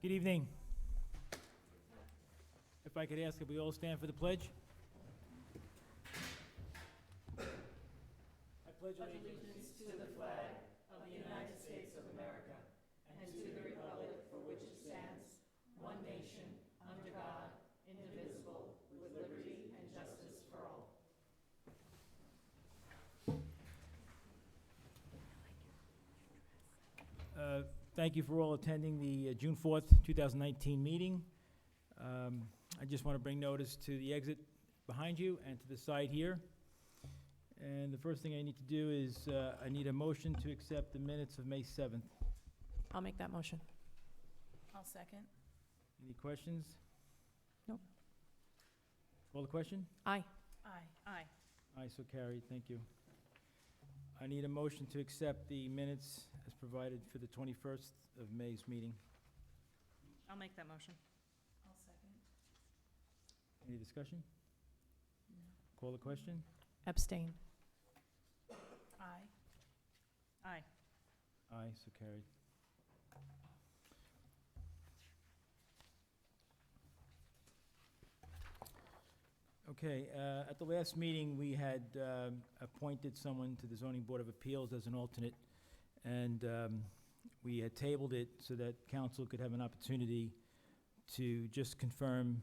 Good evening. If I could ask if we all stand for the pledge? I pledge allegiance to the flag of the United States of America and to the republic for which it stands, one nation, under God, indivisible, with liberty and justice for all. Thank you for all attending the June 4th, 2019 meeting. I just want to bring notice to the exit behind you and to the side here. And the first thing I need to do is I need a motion to accept the minutes of May 7th. I'll make that motion. I'll second. Any questions? Nope. Call the question? Aye. Aye. Aye. Aye, so carried. Thank you. I need a motion to accept the minutes as provided for the 21st of May's meeting. I'll make that motion. I'll second. Any discussion? Call the question? Abstain. Aye. Aye. Aye, so carried. Okay, at the last meeting, we had appointed someone to the Zoning Board of Appeals as an alternate, and we had tabled it so that council could have an opportunity to just confirm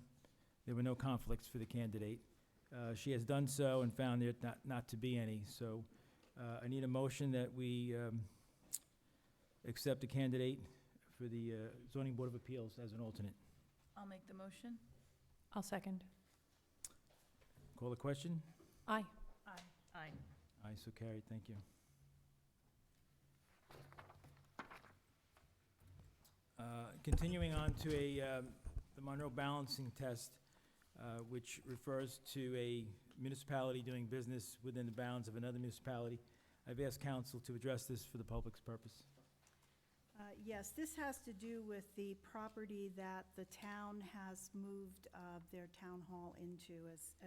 there were no conflicts for the candidate. She has done so and found there not to be any, so I need a motion that we accept the candidate for the Zoning Board of Appeals as an alternate. I'll make the motion. I'll second. Call the question? Aye. Aye. Aye. Aye, so carried. Thank you. Continuing on to the Monroe balancing test, which refers to a municipality doing business within the bounds of another municipality. I've asked council to address this for the public's purpose. Yes, this has to do with the property that the town has moved their town hall into,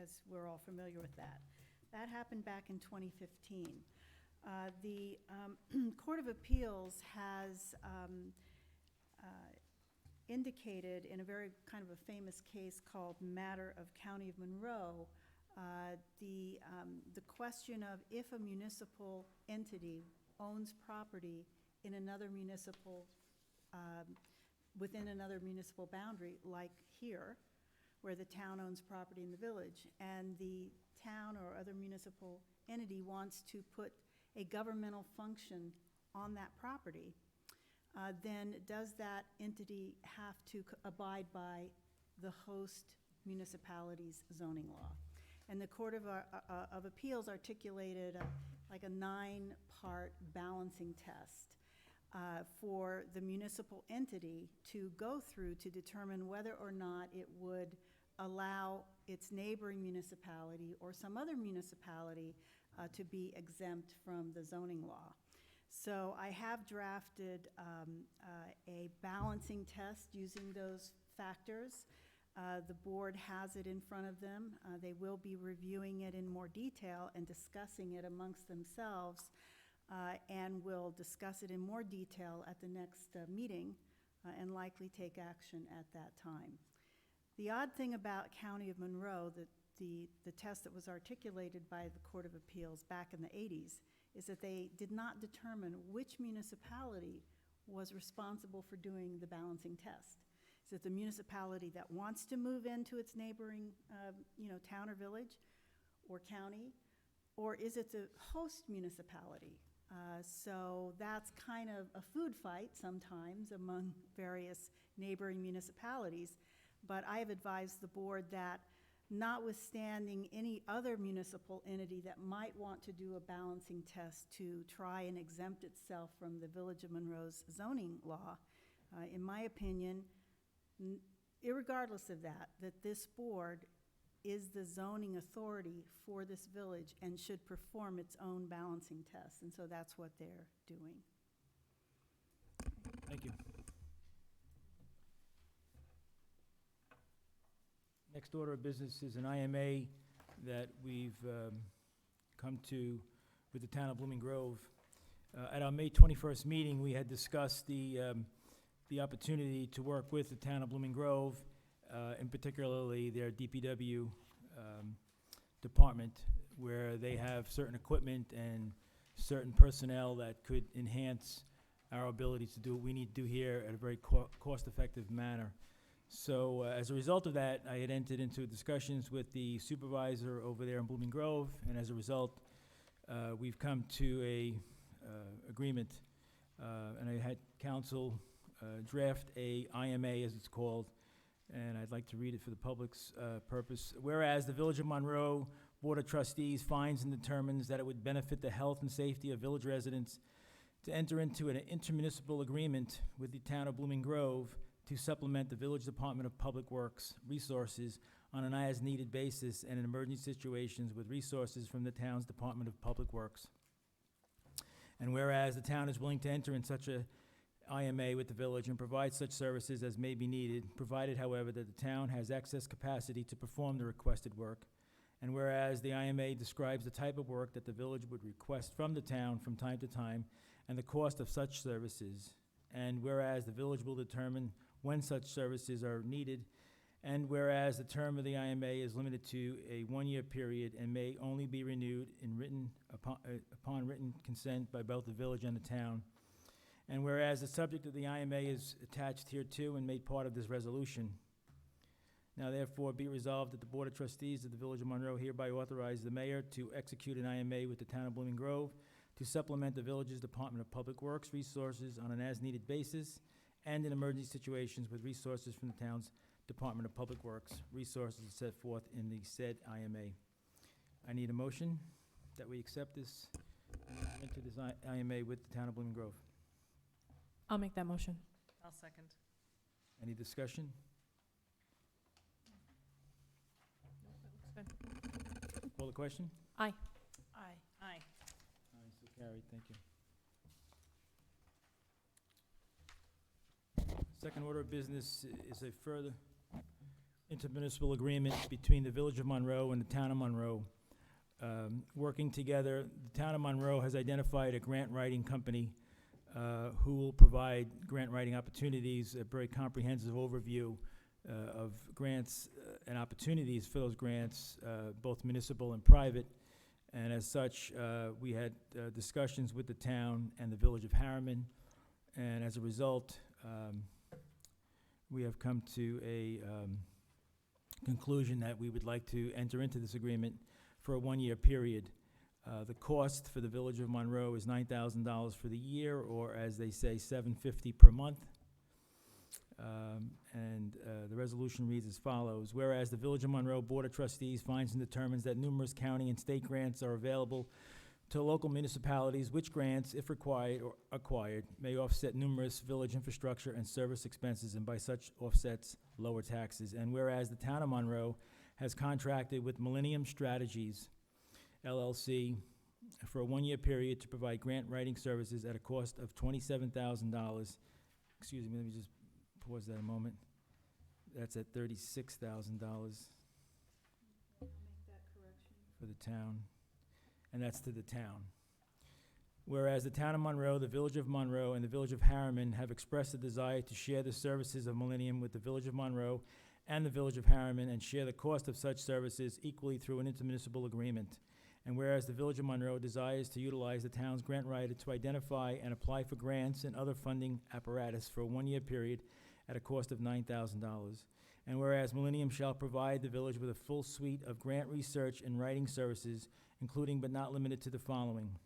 as we're all familiar with that. That happened back in 2015. The Court of Appeals has indicated in a very kind of a famous case called Matter of County of Monroe, the question of if a municipal entity owns property in another municipal, within another municipal boundary, like here, where the town owns property in the village, and the town or other municipal entity wants to put a governmental function on that property, then does that entity have to abide by the host municipality's zoning law? And the Court of Appeals articulated like a 9-part balancing test for the municipal entity to go through to determine whether or not it would allow its neighboring municipality or some other municipality to be exempt from the zoning law. So I have drafted a balancing test using those factors. The board has it in front of them. They will be reviewing it in more detail and discussing it amongst themselves, and will discuss it in more detail at the next meeting and likely take action at that time. The odd thing about County of Monroe, the test that was articulated by the Court of Appeals back in the 80s, is that they did not determine which municipality was responsible for doing the balancing test. Is it the municipality that wants to move into its neighboring town or village or county, or is it the host municipality? So that's kind of a food fight sometimes among various neighboring municipalities, but I have advised the board that notwithstanding any other municipal entity that might want to do a balancing test to try and exempt itself from the Village of Monroe's zoning law, in my opinion, irregardless of that this board is the zoning authority for this village and should perform its own balancing tests, and so that's what they're doing. Thank you. Next order of business is an IMA that we've come to with the town of Blooming Grove. At our May 21st meeting, we had discussed the the opportunity to work with the town of Blooming Grove, in particularly their DPW department, where they have certain equipment and certain personnel that could enhance our ability to do what we need to do here at a very cost-effective manner. So as a result of that, I had entered into discussions with the supervisor over there in Blooming Grove, and as a result, we've come to a agreement, and I had council draft a IMA, as it's called, and I'd like to read it for the public's purpose. Whereas the Village of Monroe Board of Trustees finds and determines that it would benefit the health and safety of village residents to enter into an intermunicipal agreement with the town of Blooming Grove to supplement the Village Department of Public Works resources on an as-needed basis and in emergency situations with resources from the town's Department of Public Works. And whereas the town is willing to enter in such a IMA with the village and provide such services as may be needed, provided, however, that the town has excess capacity to perform the requested work. And whereas the IMA describes the type of work that the village would request from the town from time to time and the cost of such services. And whereas the village will determine when such services are needed. And whereas the term of the IMA is limited to a one-year period and may only be renewed in upon written consent by both the village and the town. And whereas the subject of the IMA is attached hereto and made part of this resolution. Now therefore be resolved that the Board of Trustees of the Village of Monroe hereby authorize the mayor to execute an IMA with the town of Blooming Grove to supplement the village's Department of Public Works resources on an as-needed basis and in emergency situations with resources from the town's Department of Public Works, resources set forth in the said IMA. I need a motion that we accept this, enter this IMA with the town of Blooming Grove. I'll make that motion. I'll second. Any discussion? Call the question? Aye. Aye. Aye. Aye, so carried, thank you. Second order of business is a further intermunicipal agreement between the Village of Monroe and the Town of Monroe. Working together, the Town of Monroe has identified a grant writing company who will provide grant writing opportunities, a very comprehensive overview of grants and opportunities for those grants, both municipal and private. And as such, we had discussions with the town and the Village of Harriman. And as a result, we have come to a conclusion that we would like to enter into this agreement for a one-year period. The cost for the Village of Monroe is $9,000 for the year, or as they say, $750 per month. The resolution reads as follows. Whereas the Village of Monroe Board of Trustees finds and determines that numerous county and state grants are available to local municipalities, which grants, if required or acquired, may offset numerous village infrastructure and service expenses, and by such offsets, lower taxes. And whereas the Town of Monroe has contracted with Millennium Strategies, LLC, for a one-year period to provide grant writing services at a cost of $27,000. Excuse me, let me just pause that a moment. That's at $36,000 for the town, and that's to the town. Whereas the Town of Monroe, the Village of Monroe, and the Village of Harriman have expressed a desire to share the services of Millennium with the Village of Monroe and the Village of Harriman and share the cost of such services equally through an intermunicipal agreement. And whereas the Village of Monroe desires to utilize the town's grant writer to identify and apply for grants and other funding apparatus for a one-year period at a cost of $9,000. And whereas Millennium shall provide the village with a full suite of grant research and writing services, including but not limited to the following: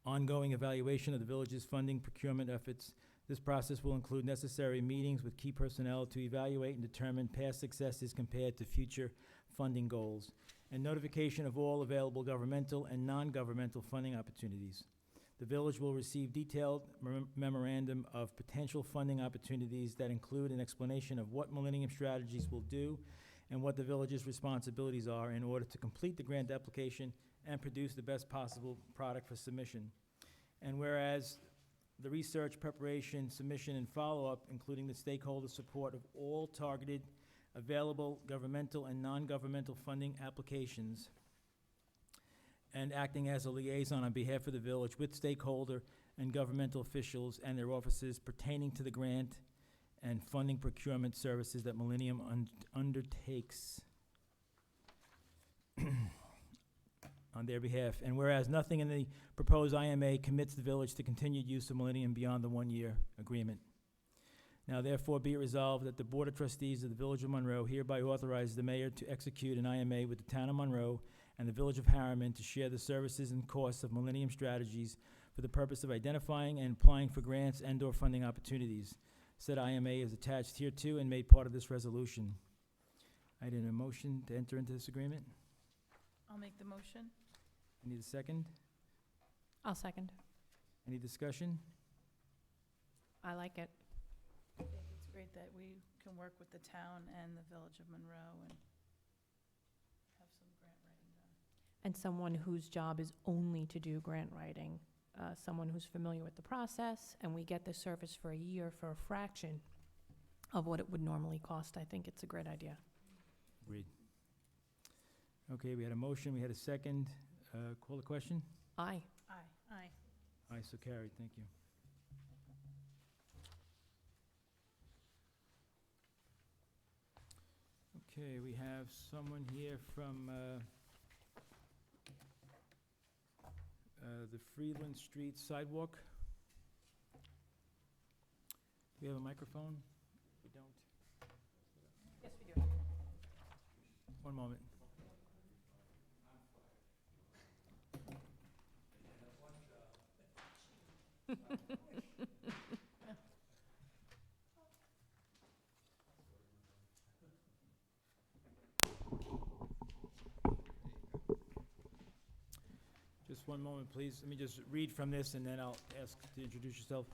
ongoing evaluation of the village's funding procurement efforts. This process will include necessary meetings with key personnel to evaluate and determine past successes compared to future funding goals, and notification of all available governmental and non-governmental funding opportunities. The village will receive detailed memorandum of potential funding opportunities that include an explanation of what Millennium Strategies will do and what the village's responsibilities are in order to complete the grant application and produce the best possible product for submission. And whereas the research, preparation, submission, and follow-up, including the stakeholder support of all targeted available governmental and non-governmental funding applications, and acting as a liaison on behalf of the village with stakeholder and governmental officials and their offices pertaining to the grant and funding procurement services that Millennium undertakes on their behalf. And whereas nothing in the proposed IMA commits the village to continued use of Millennium beyond the one-year agreement. Now therefore be it resolved that the Board of Trustees of the Village of Monroe hereby authorizes the mayor to execute an IMA with the town of Monroe and the Village of Harriman to share the services and costs of Millennium Strategies for the purpose of identifying and applying for grants and/or funding opportunities. Said IMA is attached hereto and made part of this resolution. I need a motion to enter into this agreement. I'll make the motion. I need a second. I'll second. Any discussion? I like it. I think it's great that we can work with the town and the Village of Monroe and have some grant writing done. And someone whose job is only to do grant writing, someone who's familiar with the process, and we get the service for a year for a fraction of what it would normally cost. I think it's a great idea. Agreed. Okay, we had a motion, we had a second. Call the question? Aye. Aye. Aye. Aye, so carried, thank you. Okay, we have someone here from the Freeland Street sidewalk. Do we have a microphone? We don't. Yes, we do. One moment. Just one moment, please. Let me just read from this, and then I'll ask to introduce yourself.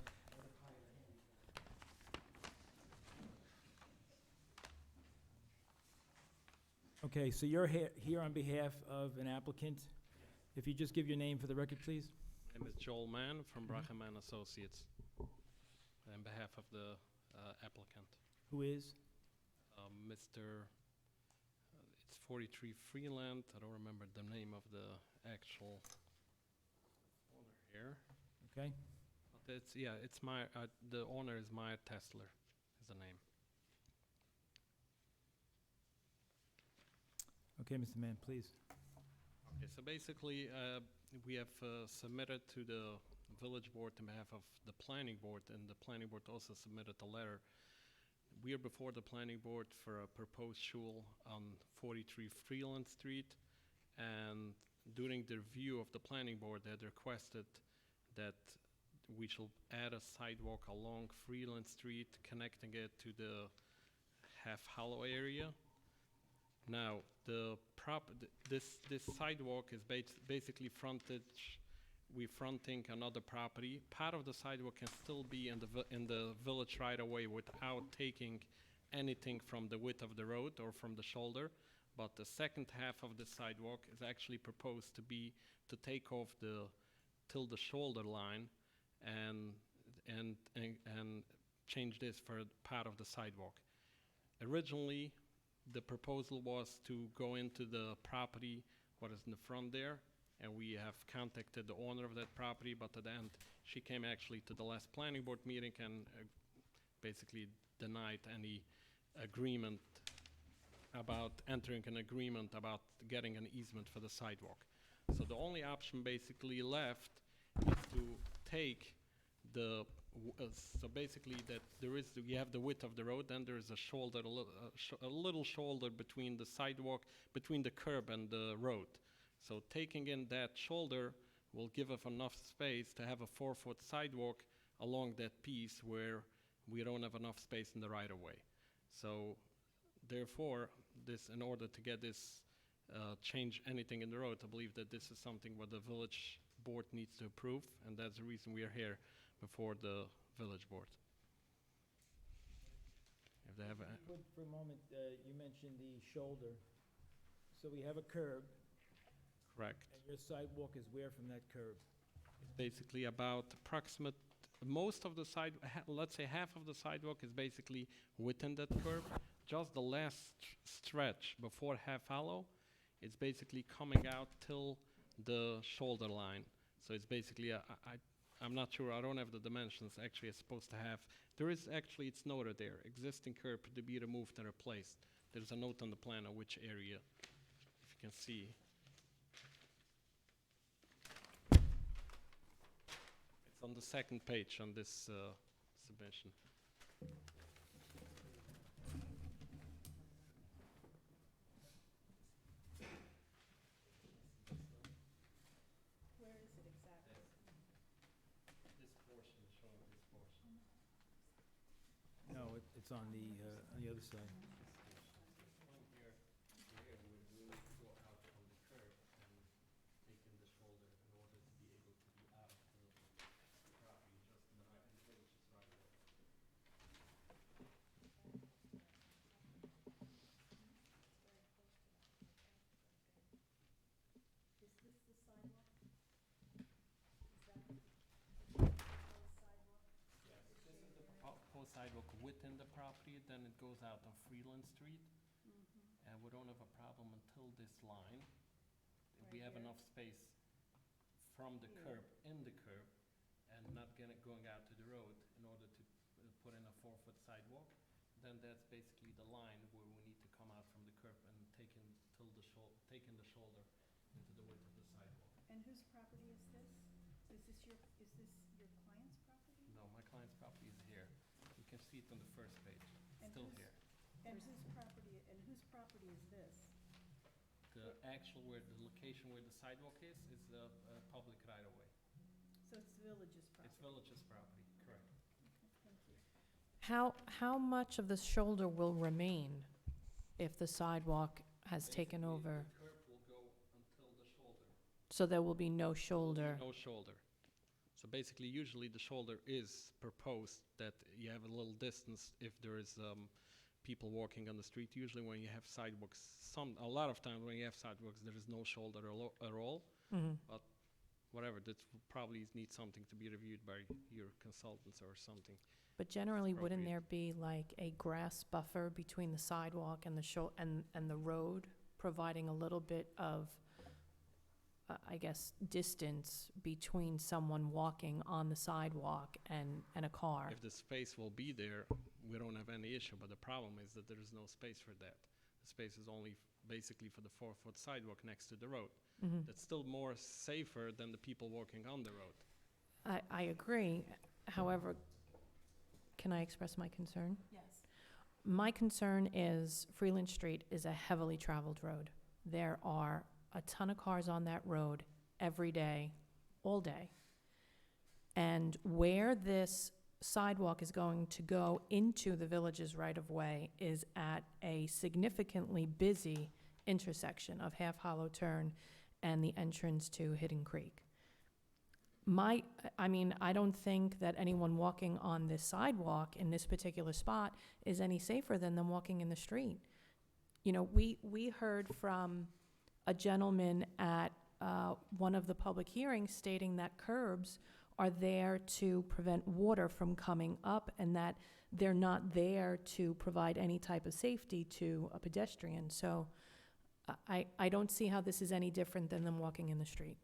Okay, so you're here on behalf of an applicant. If you just give your name for the record, please. My name is Joel Mann from Brachenmann Associates, on behalf of the applicant. Who is? Mr. It's 43 Freeland. I don't remember the name of the actual owner here. Okay. But it's my, the owner is Maya Tessler, is the name. Okay, Mr. Mann, please. Okay, so basically, we have submitted to the village board on behalf of the planning board, and the planning board also submitted a letter. We are before the planning board for a proposed shul on 43 Freeland Street, and during the review of the planning board, they had requested that we shall add a sidewalk along Freeland Street, connecting it to the Half Hollow area. Now, this sidewalk is basically frontage. We're fronting another property. Part of the sidewalk can still be in the village right away without taking anything from the width of the road or from the shoulder. But the second half of the sidewalk is actually proposed to take off till the shoulder line and change this for part of the sidewalk. Originally, the proposal was to go into the property, what is in the front there, and we have contacted the owner of that property, but at the end, she came actually to the last planning board meeting and basically denied any agreement about entering an agreement about getting an easement for the sidewalk. So the only option basically left is to take the so basically that you have the width of the road, then there is a shoulder, a little shoulder between the sidewalk, between the curb and the road. So taking in that shoulder will give us enough space to have a 4-foot sidewalk along that piece where we don't have enough space in the right of way. So therefore, in order to get this change anything in the road, I believe that this is something what the village board needs to approve, and that's the reason we are here before the village board. If they have For a moment, you mentioned the shoulder. So we have a curb, correct. and your sidewalk is where from that curb? Basically about approximate, most of the let's say half of the sidewalk is basically within that curb. Just the last stretch before Half Hollow, it's basically coming out till the shoulder line. So it's basically I'm not sure, I don't have the dimensions, actually it's supposed to have, there is actually, it's noted there, existing curb to be removed and replaced. There's a note on the plan of which area, if you can see. It's on the second page on this submission. Where is it exactly? This portion, showing this portion. No, it's on the other side. From here to here, we need to go out from the curb and take in the shoulder in order to be able to be out of the property, just in the right, in the village's right away. Is this the sidewalk? Is that the sidewalk? Yes, this is the proposed sidewalk within the property, then it goes out on Freeland Street, Mm-hmm. and we don't have a problem until this line. We Right have here. enough space from the Here. curb, in the curb, and not going out to the road in order to put in a 4-foot sidewalk. Then that's basically the line where we need to come out from the curb and take in the shoulder into the width of the sidewalk. And whose property is this? Is this your client's property? No, my client's property is here. You can see it on the first page, And still whose- here. And whose property is this? The actual the location where the sidewalk is a public right-of-way. So it's the village's property? It's village's property, correct. Okay, thank you. How much of the shoulder will remain if the sidewalk has taken Basically, over? the curb will go until the shoulder. So there will be no shoulder? No shoulder. So basically, usually the shoulder is proposed that you have a little distance if there is people walking on the street. Usually when you have sidewalks, a lot of times when you have sidewalks, there is no shoulder at all. Mhm. Whatever, that probably needs something to be reviewed by your consultants or something. But generally, wouldn't there Appropriate. be like a grass buffer between the sidewalk and and the road, providing a little bit of, I guess, distance between someone walking on the sidewalk and a car? If the space will be there, we don't have any issue, but the problem is that there is no space for that. The space is only basically for the 4-foot sidewalk next to the road. Mhm. That's still more safer than the people walking on the road. I agree. However, can I express my concern? Yes. My concern is Freeland Street is a heavily traveled road. There are a ton of cars on that road every day, all day. And where this sidewalk is going to go into the village's right-of-way is at a significantly busy intersection of Half Hollow Turn and the entrance to Hidden Creek. I don't think that anyone walking on this sidewalk in this particular spot is any safer than them walking in the street. You know, we heard from a gentleman at one of the public hearings stating that curbs are there to prevent water from coming up and that they're not there to provide any type of safety to a pedestrian. So I don't see how this is any different than them walking in the street.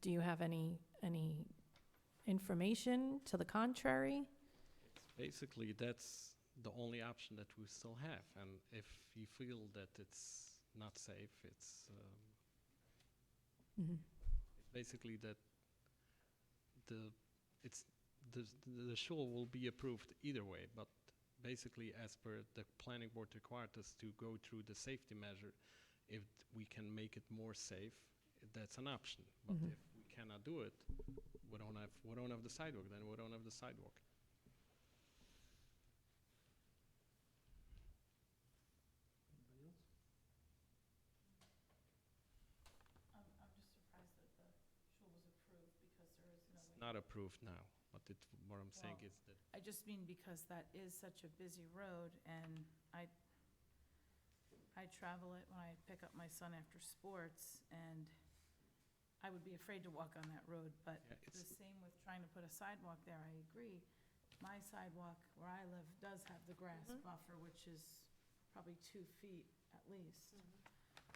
Do you have any information to the contrary? Basically, that's the only option that we still have. And if you feel that it's not safe, it's Mhm. basically that the shul will be approved either way. But basically, as per the planning board required us to go through the safety measure, if we can make it more safe, that's an option. But Mhm. if we cannot do it, we don't have the sidewalk. Then we don't have the sidewalk. I'm just surprised that the shul was approved because there is no way. Not approved now, but what I'm saying Well, is that I just mean because that is such a busy road, and I travel it when I pick up my son after sports, and I would be afraid to walk on that road, but Yeah, the it's- same with trying to put a sidewalk there, I agree. My sidewalk where I live does have the grass Mhm. buffer, which is probably 2 feet at least.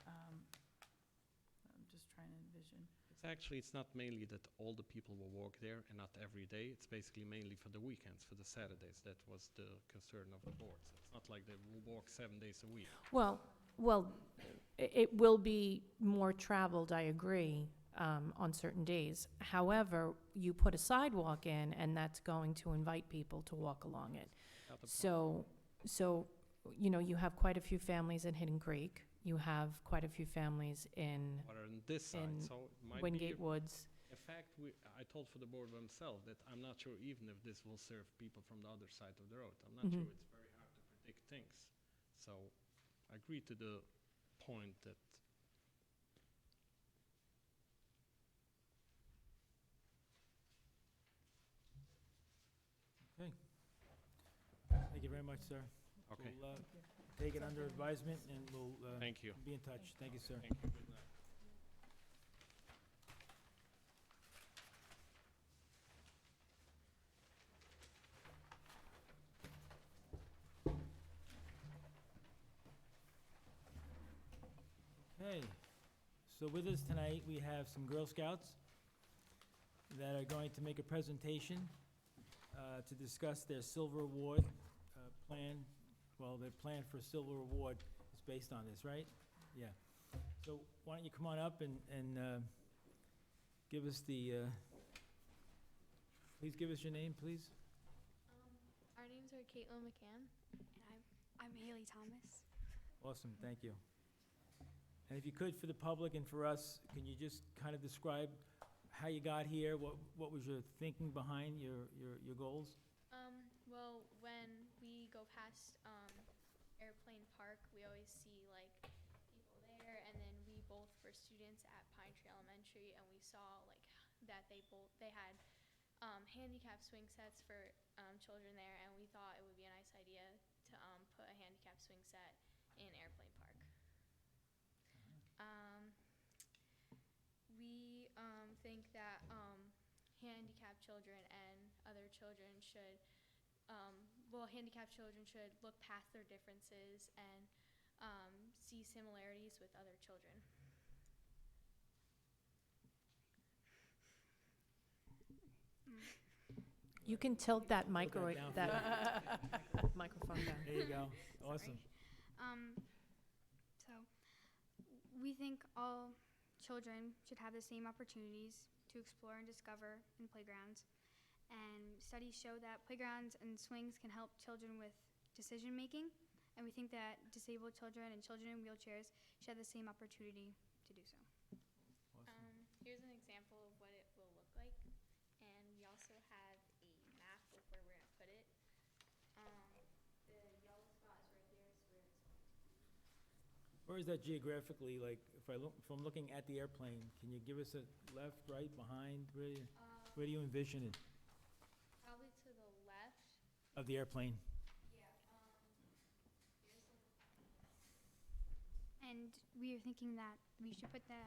I'm just trying to envision. It's not mainly that all the people will walk there and not every day. It's basically mainly for the weekends, for the Saturdays. That was the concern of the board. So it's not like they will walk 7 days a week. Well, it will be more traveled, I agree, on certain days. However, you put a sidewalk in, and that's going to invite people to walk along it. Not the problem. So, you have quite a few families in Hidden Creek. You have quite a few families in But on this side, in so it might be. Wingate Woods. In fact, I told for the board themselves that I'm not sure even if this will serve people from the other side of the road. I'm not sure. Mhm. It's very hard to predict things. So I agree to the point that Thank you very much, sir. okay. We'll take it under advisement, and we'll Thank you. be in touch. Thank you, sir. Thank you. Good night. Okay, so with us tonight, we have some Girl Scouts that are going to make a presentation to discuss their Silver Award plan. Well, their plan for Silver Award is based on this, right? Yeah. So why don't you come on up and give us please give us your name, please? Our names are Caitlin McCann, and I'm Haley Thomas. Awesome, thank you. And if you could, for the public and for us, can you just kind of describe how you got here? What was your thinking behind your goals? Well, when we go past Airplane Park, we always see like people there, and then we both were students at Pine Tree Elementary, and we saw like that they had handicap swing sets for children there, and we thought it would be a nice idea to put a handicap swing set in Airplane Park. We think that handicapped children and other children should, handicapped children should look past their differences and see similarities with other children. You can tilt that Tilt that microwave, down that for microphone down. There you go. Awesome. So we think all children should have the same opportunities to explore and discover in playgrounds. And studies show that playgrounds and swings can help children with decision making. And we think that disabled children and children in wheelchairs should have the same opportunity to do so. Awesome. Here's an example of what it will look like. And we also have a map of where we're going to put it. The yellow spot is right there. Is where it's going to be. Where is that geographically? Like, if I'm looking at the airplane, can you give us a left, right, behind? Where do you envision it Probably to the left. of the airplane? And we are thinking that we should put the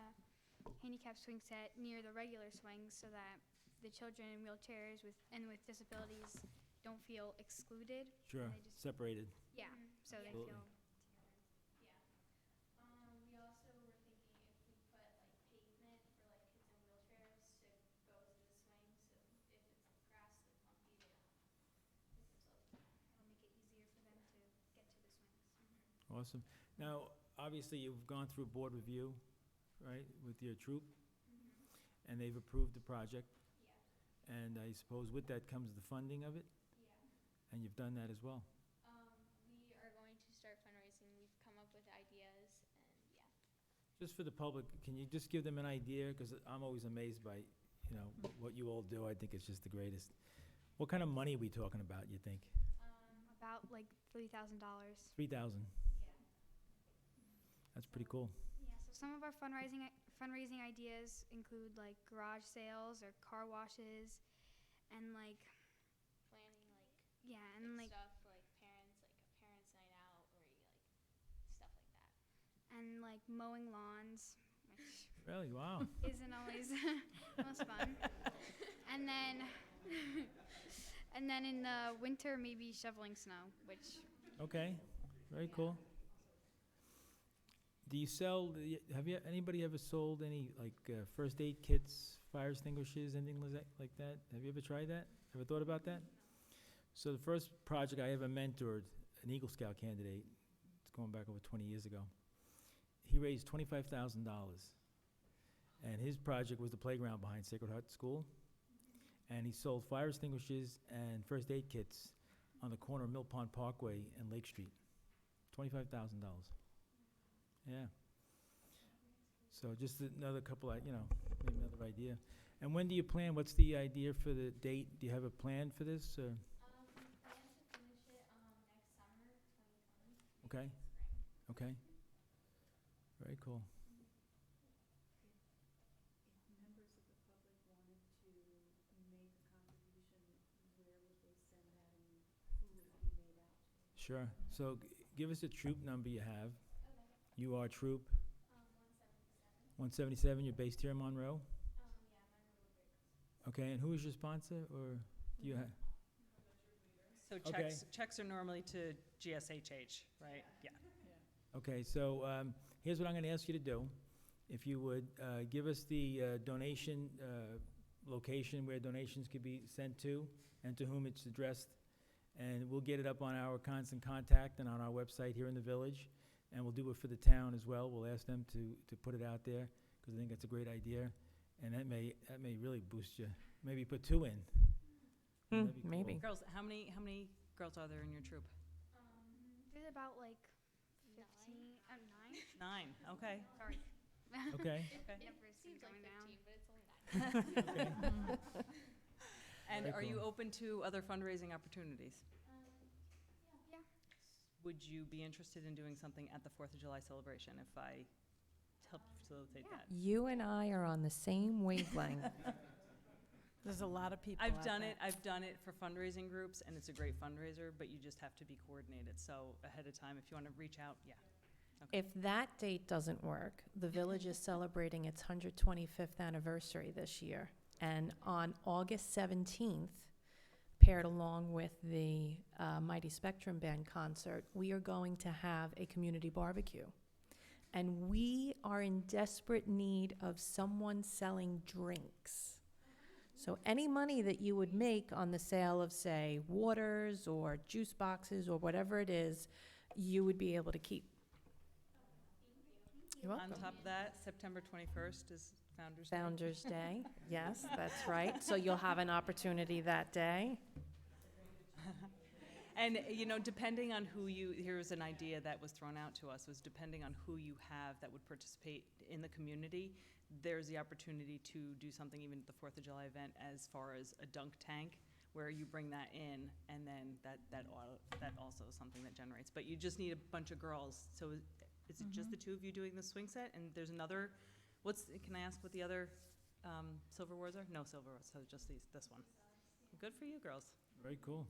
handicap swing set near the regular swings so that the children in wheelchairs with disabilities don't feel excluded. Sure, And they just- separated. Yeah, so they Absolutely. feel together. Yeah. We also were thinking if we put like pavement for like kids in wheelchairs to go to the swing, so if it's like grass, like bumpy, they don't hit themselves. It'll make it easier for them to get to the swings. Awesome. Now, obviously, you've gone through board review, right, with your troop, and they've approved the project. Yeah. And I suppose with that comes the funding of it, Yeah. and you've done that as well. We are going to start fundraising. We've come up with ideas, and yeah. Just for the public, can you just give them an idea? Because I'm always amazed by, what you all do. I think it's just the greatest. What kind of money are we talking about, you think? About like $3,000. 3,000? Yeah. That's pretty cool. Yeah. So some of our fundraising ideas include like garage sales or car washes, and like planning stuff like parents night out or stuff like that, and like mowing lawns, which Really? Wow. isn't always most fun. And then in the winter maybe shoveling snow, which Okay, very cool. Do you sell, anybody ever sold any, like, first aid kits, fire extinguishers, anything like that? Have you ever tried that? Ever thought about that? So the first project I ever mentored, an Eagle Scout candidate, it's going back over 20 years ago, he raised $25,000. And his project was the playground behind Sacred Heart School. And he sold fire extinguishers and first aid kits on the corner of Mill Pond Parkway and Lake Street. $25,000. Yeah. So just another couple, maybe another idea. And when do you plan, what's the idea for the date? Do you have a plan for this? We plan to finish it, next summer, 2020. Okay, okay. Very cool. If members of the public wanted to make a contribution, where would they send that and who would it be made out to? Sure. So give us a troop number you have. Okay. You are troop 177. 177, you're based here in Monroe? Yeah, Monroe Woodbridge. Okay, and who is your sponsor, or do you have? So Okay. checks are normally to GSHH, right? Yeah. Okay, so here's what I'm going to ask you to do. If you would give us the donation location where donations could be sent to and to whom it's addressed, and we'll get it up on our constant contact and on our website here in the village, and we'll do it for the town as well. We'll ask them to put it out there, because I think that's a great idea, and that may really boost you. Maybe put 2 in. That'd be cool. Maybe. Girls, how many girls are there in your troop? There's about like 15, 9. 9, okay. Sorry. Okay. Okay. Numbers seems like 15, but it's only 9. Okay. And Very are you cool. open to other fundraising opportunities? Yeah. Would you be interested in doing something at the 4th of July celebration if I help facilitate that? You and I are on the same wavelength. There's a lot of people I've at done that. it. I've done it for fundraising groups, and it's a great fundraiser, but you just have to be coordinated. So ahead of time, if you want to reach out, yeah. If that date doesn't work, the village is celebrating its 125th anniversary this year. And on August 17th, paired along with the Mighty Spectrum Band concert, we are going to have a community barbecue. And we are in desperate need of someone selling drinks. So any money that you would make on the sale of, say, waters or juice boxes or whatever it is, you would be able to keep. You're On welcome. top of that, September 21st is Founder's Day. Founder's Day, yes, that's right. So you'll have an opportunity that day. And, depending on who here's an idea that was thrown out to us, was depending on who you have that would participate in the community, there's the opportunity to do something even at the 4th of July event as far as a dunk tank, where you bring that in, and then that also is something that generates. But you just need a bunch of girls. So is it just the two of you doing the swing set? And there's another, can I ask what the other Silver Wars are? No Silver Wars, so just this one. Good for you, girls. Very cool.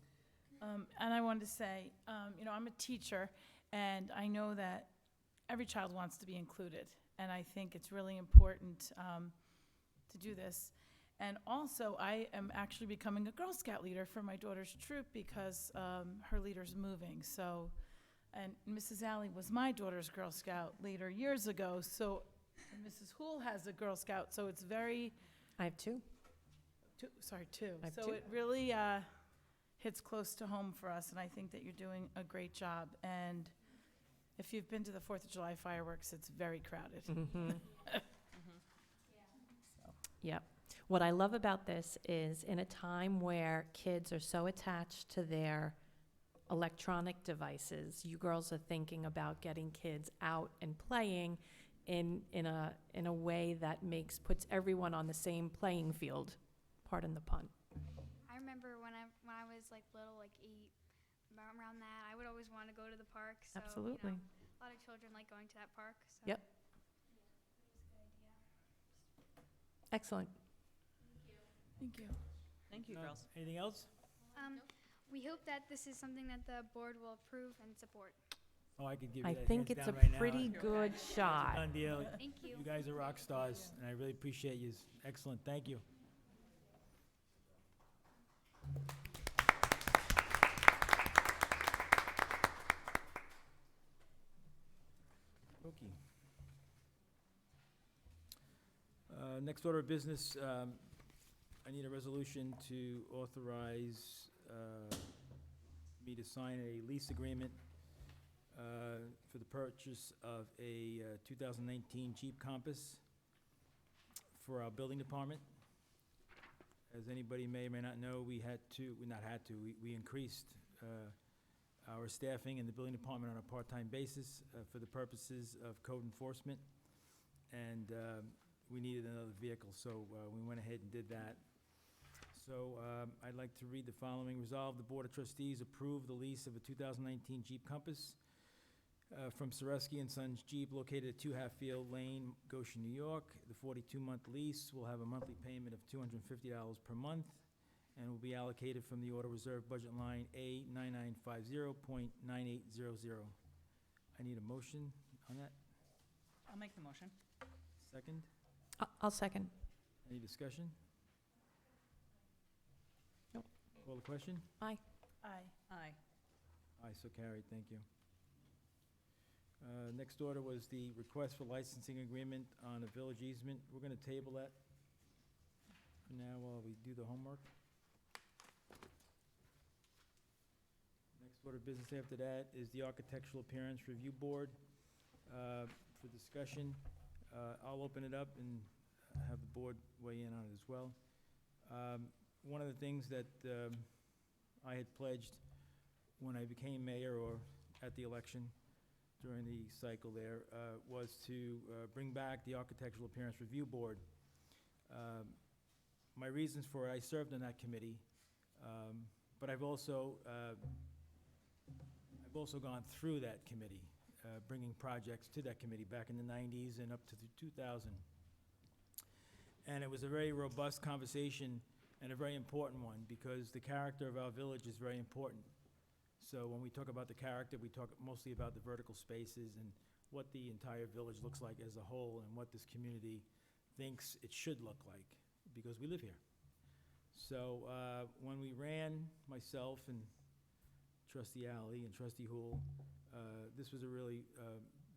And I wanted to say, I'm a teacher, and I know that every child wants to be included. And I think it's really important to do this. And also, I am actually becoming a Girl Scout leader for my daughter's troop because her leader's moving. So, and Mrs. Alley was my daughter's Girl Scout leader years ago. So, and Mrs. Hool has a Girl Scout. So it's very, I have two. two. I have So two. it really hits close to home for us. And I think that you're doing a great job. And if you've been to the 4th of July fireworks, it's very crowded. Yep. What I love about this is in a time where kids are so attached to their electronic devices, you girls are thinking about getting kids out and playing in a way that puts everyone on the same playing field. Pardon the pun. I remember when I was like little, like 8, around that, I would always want to go to the park. So, Absolutely. a lot of children like going to that park. So Yep. It was a good idea. Excellent. Thank you. Thank you, girls. Anything else? We hope that this is something that the board will approve and support. Oh, I could give you I that think hands it's a down right now. pretty good shot. Done deal. Thank you. You guys are rock stars, and I really appreciate you. Excellent, thank you. Okay. Next order of business, I need a resolution to authorize me to sign a lease agreement for the purchase of a 2019 Jeep Compass for our building department. As anybody may or may not know, we increased our staffing in the building department on a part-time basis for the purposes of code enforcement, and we needed another vehicle, so we went ahead and did that. So I'd like to read the following. Resolve, the Board of Trustees approve the lease of a 2019 Jeep Compass from Sareski and Sons Jeep located at 2 Hatfield Lane, Goshen, New York. The 42-month lease will have a monthly payment of $250 per month and will be allocated from the auto reserve budget line A9950.9800. I need a motion on that. I'll make the motion. Second? I'll second. Any discussion? Nope. Call the question? Aye. Aye. Aye, so carried, thank you. Next order was the request for licensing agreement on a village easement. We're gonna table that for now while we do the homework. Next order of business after that is the Architectural Appearance Review Board for discussion. I'll open it up and have the board weigh in on it as well. One of the things that I had pledged when I became mayor or at the election during the cycle there was to bring back the Architectural Appearance Review Board. My reasons for it, I served on that committee, but I've also gone through that committee, bringing projects to that committee back in the 90s and up to 2000. And it was a very robust conversation and a very important one because the character of our village is very important. So when we talk about the character, we talk mostly about the vertical spaces and what the entire village looks like as a whole and what this community thinks it should look like, because we live here. So when we ran, myself and Trustee Alley and Trustee Hool, this was a really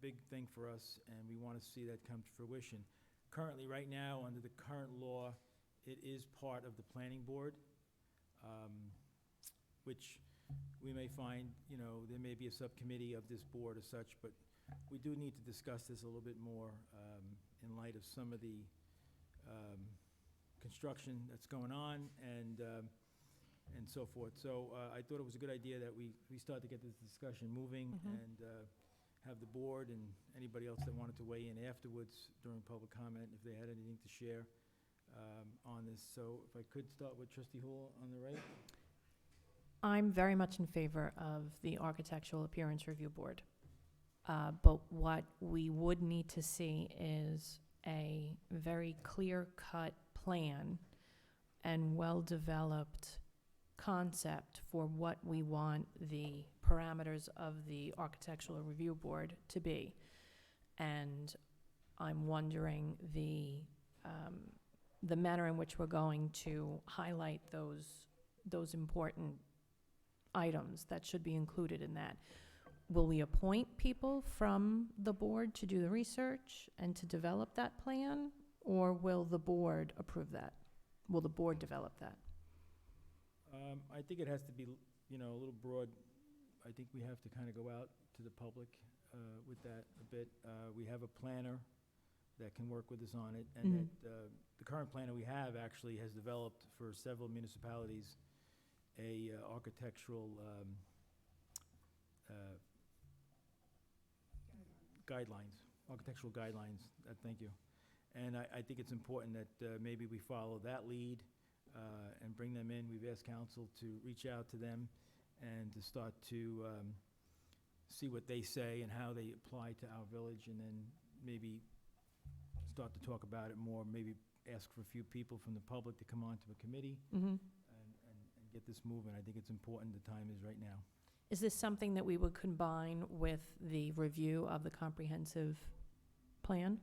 big thing for us, and we want to see that come to fruition. Currently, right now, under the current law, it is part of the planning board, which we may find, there may be a subcommittee of this board as such, but we do need to discuss this a little bit more in light of some of the construction that's going on and so forth. So I thought it was a good idea that we start to get this discussion moving and have the board and anybody else that wanted to weigh in afterwards during public comment if they had anything to share on this. So if I could start with Trustee Hool on the right. I'm very much in favor of the Architectural Appearance Review Board. But what we would need to see is a very clear-cut plan and well-developed concept for what we want the parameters of the Architectural Review Board to be. And I'm wondering the manner in which we're going to highlight those important items that should be included in that. Will we appoint people from the board to do the research and to develop that plan, or will the board approve that? Will the board develop that? I think it has to be, a little broad. I think we have to kind of go out to the public with that a bit. We have a planner that can work with us on it, and that the current planner we have actually has developed for several municipalities a architectural architectural guidelines. Thank you. And I think it's important that maybe we follow that lead and bring them in. We've asked council to reach out to them and to start to see what they say and how they apply to our village, and then maybe start to talk about it more, maybe ask for a few people from the public to come on to a committee and get this moving. I think it's important. The time is right now. Is this something that we would combine with the review of the comprehensive plan?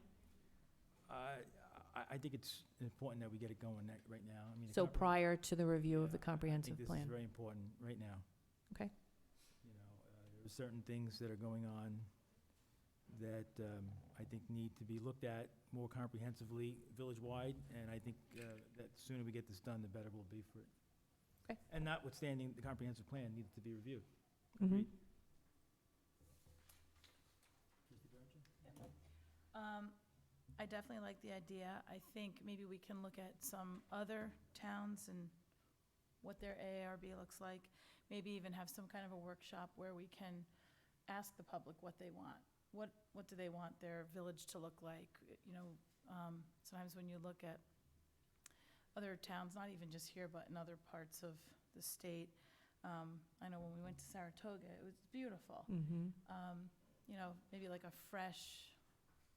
I think it's important that we get it going right now. I mean, So prior to the review of the I comprehensive think this plan? is very important right now. Okay. There are certain things that are going on that I think need to be looked at more comprehensively, village-wide, and I think that the sooner we get this done, the better we'll be for it. Okay. And notwithstanding, the comprehensive plan needs to be reviewed. Mhm. Agreed? I definitely like the idea. I think maybe we can look at some other towns and what their AARB looks like. Maybe even have some kind of a workshop where we can ask the public what they want. What do they want their village to look like? You know, sometimes when you look at other towns, not even just here, but in other parts of the state, I know when we went to Saratoga, it was beautiful. Mhm. You know, maybe like a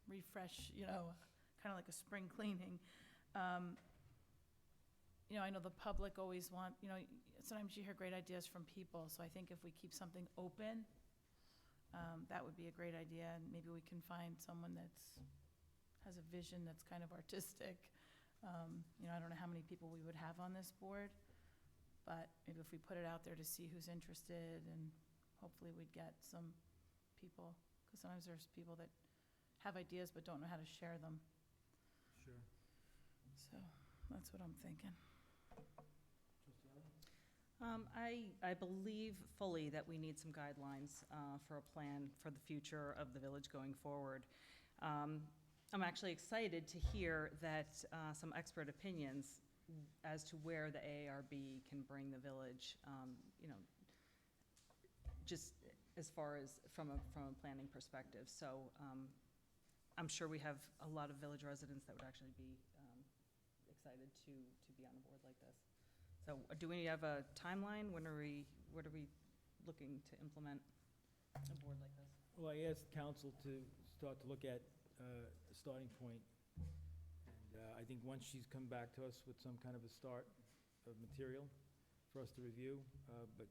refresh, you know, kind of like a spring cleaning. You know, I know the public always want, you know, sometimes you hear great ideas from people, so I think if we keep something open, that would be a great idea, and maybe we can find someone has a vision that's kind of artistic. You know, I don't know how many people we would have on this board, but maybe if we put it out there to see who's interested, and hopefully we'd get some people, because sometimes there's people that have ideas but don't know how to share them. Sure. So that's what I'm thinking. I believe fully that we need some guidelines for a plan for the future of the village going forward. I'm actually excited to hear that some expert opinions as to where the AARB can bring the village, you know, just as far as from a planning perspective. So I'm sure we have a lot of village residents that would actually be excited to be on a board like this. So do we have a timeline? What are we looking to implement a board like this? Well, I asked council to start to look at a starting point. And I think once she's come back to us with some kind of a start of material for us to review, but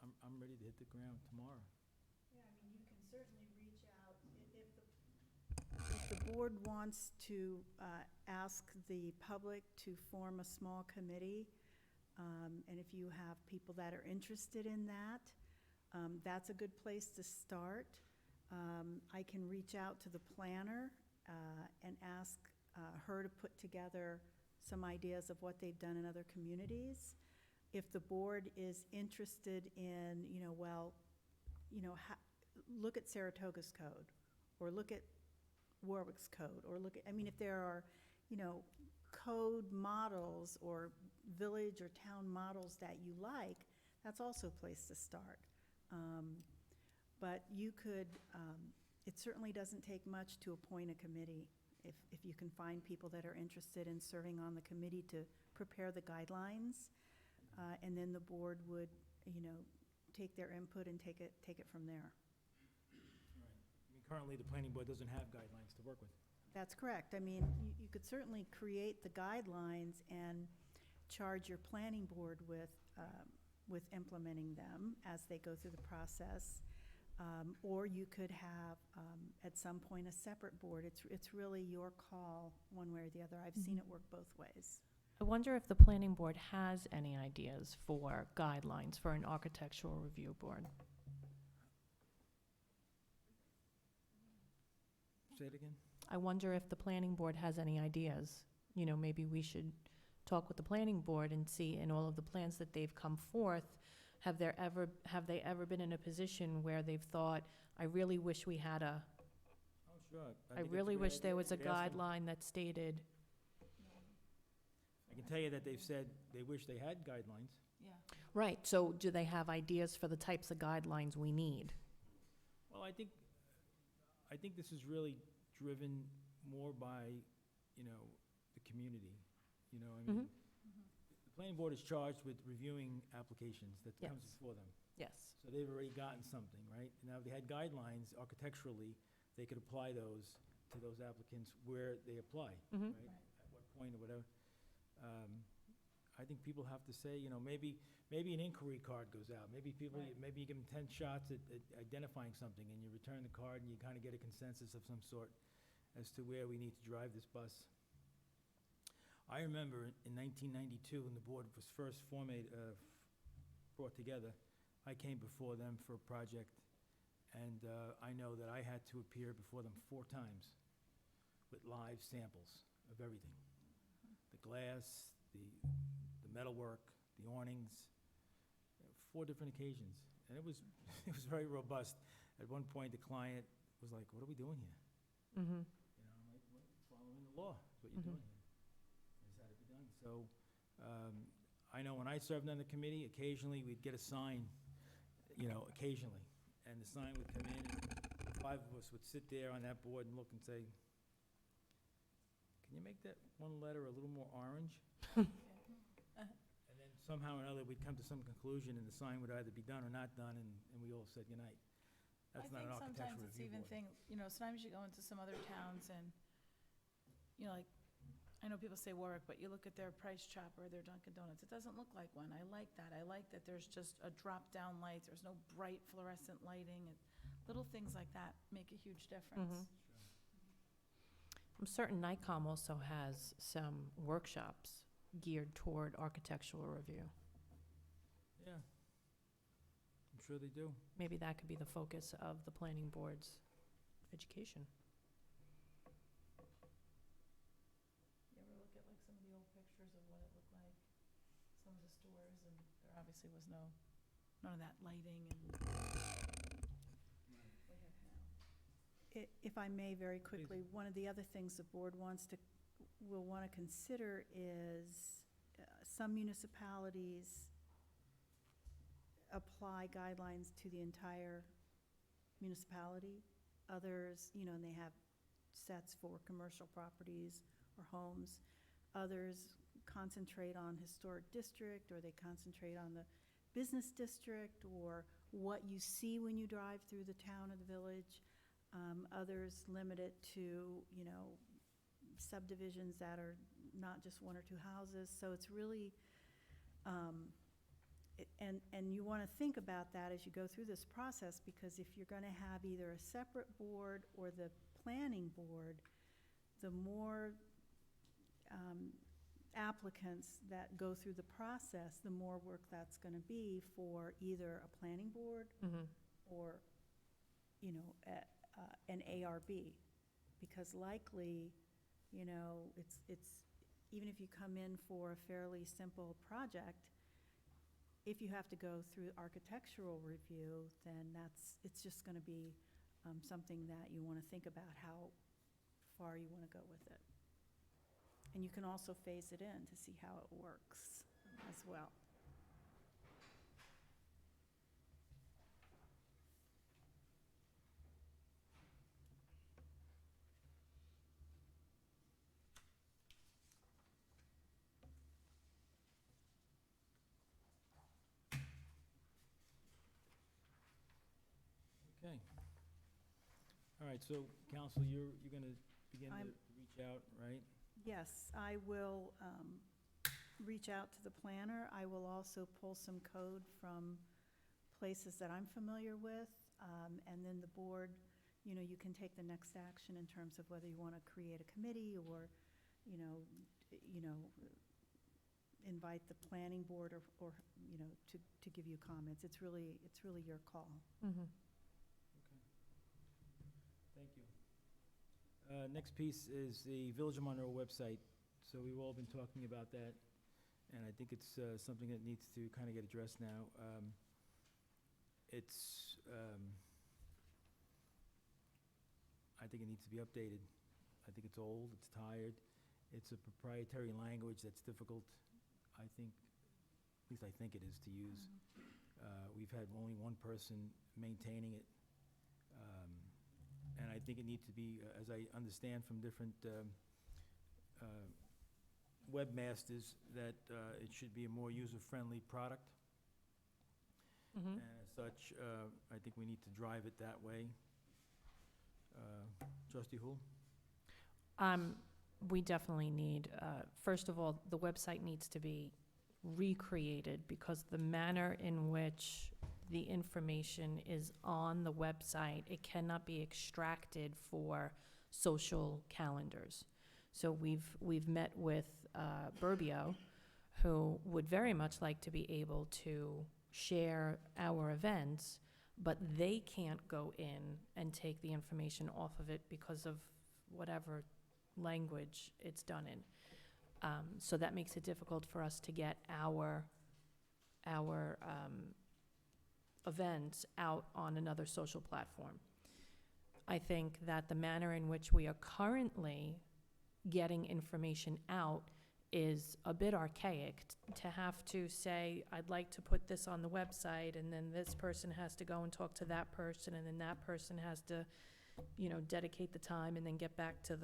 I'm ready to hit the ground tomorrow. Yeah, I mean, you can certainly reach out if the board wants to ask the public to form a small committee, and if you have people that are interested in that, that's a good place to start. I can reach out to the planner and ask her to put together some ideas of what they've done in other communities. If the board is interested in, you know, well, you know, look at Saratoga's code, or look at Warwick's code, or look at, I mean, if there are, you know, code models or village or town models that you like, that's also a place to start. But you could, it certainly doesn't take much to appoint a committee if you can find people that are interested in serving on the committee to prepare the guidelines, and then the board would, you know, take their input and take it from there. Right. I mean, currently, the planning board doesn't have guidelines to work with. That's correct. I mean, you could certainly create the guidelines and charge your planning board with implementing them as they go through the process. Or you could have, at some point, a separate board. It's really your call, one way or the other. I've seen it work both ways. I wonder if the planning board has any ideas for guidelines for an architectural review board. Say it again? I wonder if the planning board has any ideas. You know, maybe we should talk with the planning board and see in all of the plans that they've come forth, have they ever been in a position where they've thought, I really wish we had a, Oh, sure. I think it's really good wish idea. there was a You could ask them. guideline that stated, I can tell you that they've said they wish they had guidelines. Yeah. right, so do they have ideas for the types of guidelines we need? Well, I think this is really driven more by, you know, the community. You know, I mean, Mhm. the planning board is charged with reviewing applications that comes Yes. before them. Yes. So they've already gotten something, right? Now, if they had guidelines architecturally, they could apply those to those applicants where they apply, Mhm. right? At what point or whatever. I think people have to say, you know, maybe an inquiry card goes out. Maybe Right. maybe you give them 10 shots at identifying something, and you return the card, and you kind of get a consensus of some sort as to where we need to drive this bus. I remember in 1992, when the board was first brought together, I came before them for a project And I know that I had to appear before them 4 times with live samples of everything. The glass, the metalwork, the awnings, 4 different occasions. And it was, it was very robust. At one point, the client was like, "What are we doing here?" Mm-hmm. You know, I'm like, "Well, following the law is what you're Mhm. doing here. This had to be done." So, I know when I served on the committee, occasionally we'd get a sign, you know, occasionally. And the sign would come in, and 5 of us would sit there on that board and look and say, "Can you make that one letter a little more orange?" And then somehow or another, we'd come to some conclusion, and the sign would either be done or not done, and we all said goodnight. That's not an I think architectural sometimes it's review even board. sometimes you go into some other towns and, like, I know people say Warwick, but you look at their Price Chop or their Dunkin' Donuts, it doesn't look like one. I like that. I like that there's just a drop-down light, there's no bright fluorescent lighting, and little things like that make a huge difference. Mhm. I'm certain NICOM also has some workshops geared toward architectural review. Yeah. I'm sure they do. Maybe that could be the focus of the planning board's education. You ever look at like some of the old pictures of what it looked like, some of the stores, and there obviously was none of that lighting and we have now. If I may, very quickly, one of the other things the board will want to consider is some municipalities apply guidelines to the entire municipality. Others, and they have sets for commercial properties or homes. Others concentrate on historic district, or they concentrate on the business district, or what you see when you drive through the town or the village. Others limit it to, subdivisions that are not just 1 or 2 houses. So it's really, and you want to think about that as you go through this process, because if you're going to have either a separate board or the planning board, the more applicants that go through the process, the more work that's going to be for either a planning board Mm-hmm. or, an ARB. Because likely, it's, even if you come in for a fairly simple project, if you have to go through architectural review, then it's just going to be something that you want to think about how far you want to go with it. And you can also phase it in to see how it works as well. Okay. All right, so council, you're going to begin to I'm- reach out, right? Yes, I will reach out to the planner. I will also pull some code from places that I'm familiar with. And then the board, you can take the next action in terms of whether you want to create a committee or, invite the planning board or to give you comments. It's really your call. Mm-hmm. Thank you. Next piece is the Village of Monroe website. So we've all been talking about that, and I think it's something that needs to kind of get addressed now. I think it needs to be updated. I think it's old, it's tired. It's a proprietary language that's difficult, I think, at least I think it is, to use. We've had only one person maintaining it. And I think it needs to be, as I understand from different webmasters, that it should be a more user-friendly product. Mm-hmm. And as such, I think we need to drive it that way. Trustee Hool? We definitely need, first of all, the website needs to be recreated, because the manner in which the information is on the website, it cannot be extracted for social calendars. So we've met with Burbio, who would very much like to be able to share our events, but they can't go in and take the information off of it because of whatever language it's done in. So that makes it difficult for us to get our events out on another social platform. I think that the manner in which we are currently getting information out is a bit archaic, to have to say, I'd like to put this on the website, and then this person has to go and talk to that person, and then that person has to, dedicate the time and then get back to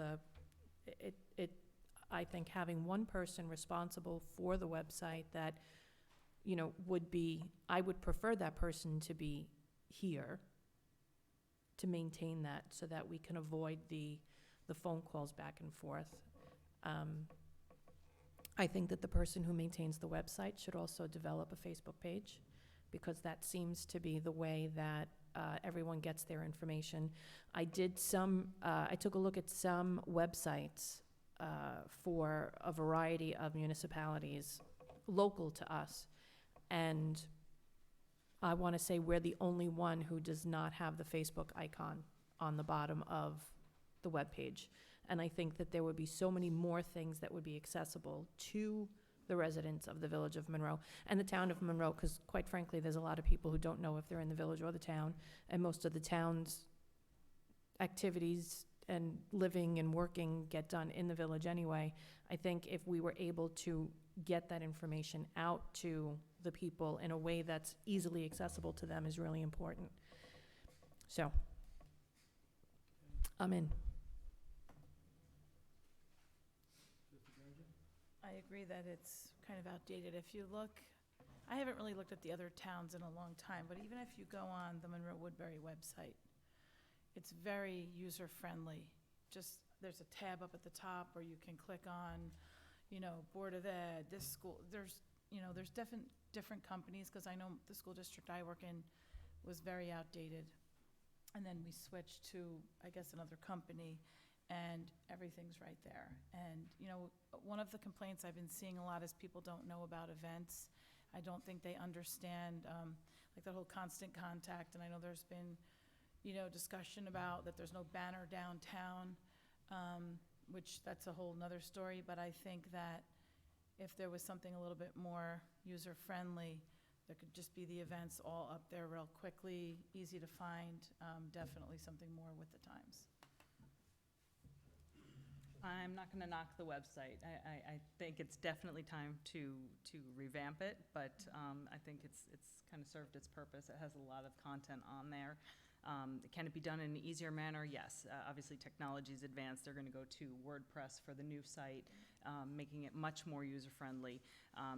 I think having one person responsible for the website that, I would prefer that person to be here to maintain that, so that we can avoid the phone calls back and forth. I think that the person who maintains the website should also develop a Facebook page, because that seems to be the way that everyone gets their information. I took a look at some websites for a variety of municipalities local to us, and I want to say we're the only one who does not have the Facebook icon on the bottom of the webpage. And I think that there would be so many more things that would be accessible to the residents of the Village of Monroe and the town of Monroe, because quite frankly, there's a lot of people who don't know if they're in the village or the town, and most of the town's activities and living and working get done in the village anyway. I think if we were able to get that information out to the people in a way that's easily accessible to them is really important. So, I'm in. I agree that it's kind of outdated. If you look, I haven't really looked at the other towns in a long time, but even if you go on the Monroe Woodbury website, it's very user-friendly. Just, there's a tab up at the top where you can click on, Board of Ed, this school. There's different companies, because I know the school district I work in was very outdated. And then we switched to, I guess, another company, and everything's right there. And, one of the complaints I've been seeing a lot is people don't know about events. I don't think they understand, like the whole constant contact, and I know there's been, discussion about that there's no banner downtown, which that's a whole nother story, but I think that if there was something a little bit more user-friendly, there could just be the events all up there real quickly, easy to find, definitely something more with the times. I'm not gonna knock the website. I think it's definitely time to revamp it, but I think it's kind of served its purpose. It has a lot of content on there. Can it be done in an easier manner? Yes. Obviously, technology's advanced. They're gonna go to WordPress for the new site, making it much more user-friendly.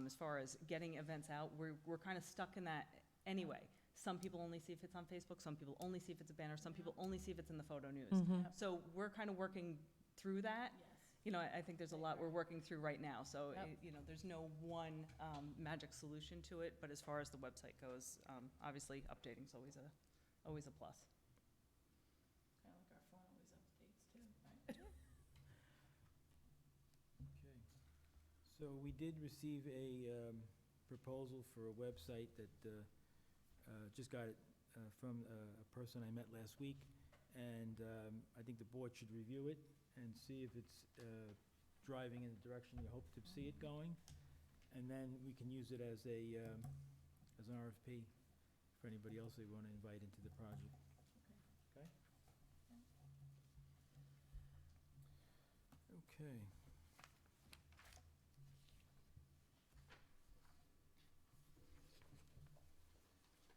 As far as getting events out, we're kind of stuck in that anyway. Some people only see if it's on Facebook, some people only see if it's a banner, some people only see if it's in the photo news. So we're kind of working through that. Yes. I think there's a lot we're working through right now, so, Yep. There's no one magic solution to it, but as far as the website goes, obviously, updating's always a plus. Kind of like our phone always updates too, right? Okay. So we did receive a proposal for a website that just got it from a person I met last week, and I think the board should review it and see if it's driving in the direction you hope to see it going, and then we can use it as an RFP for anybody else they want to invite into the project. Okay? Okay.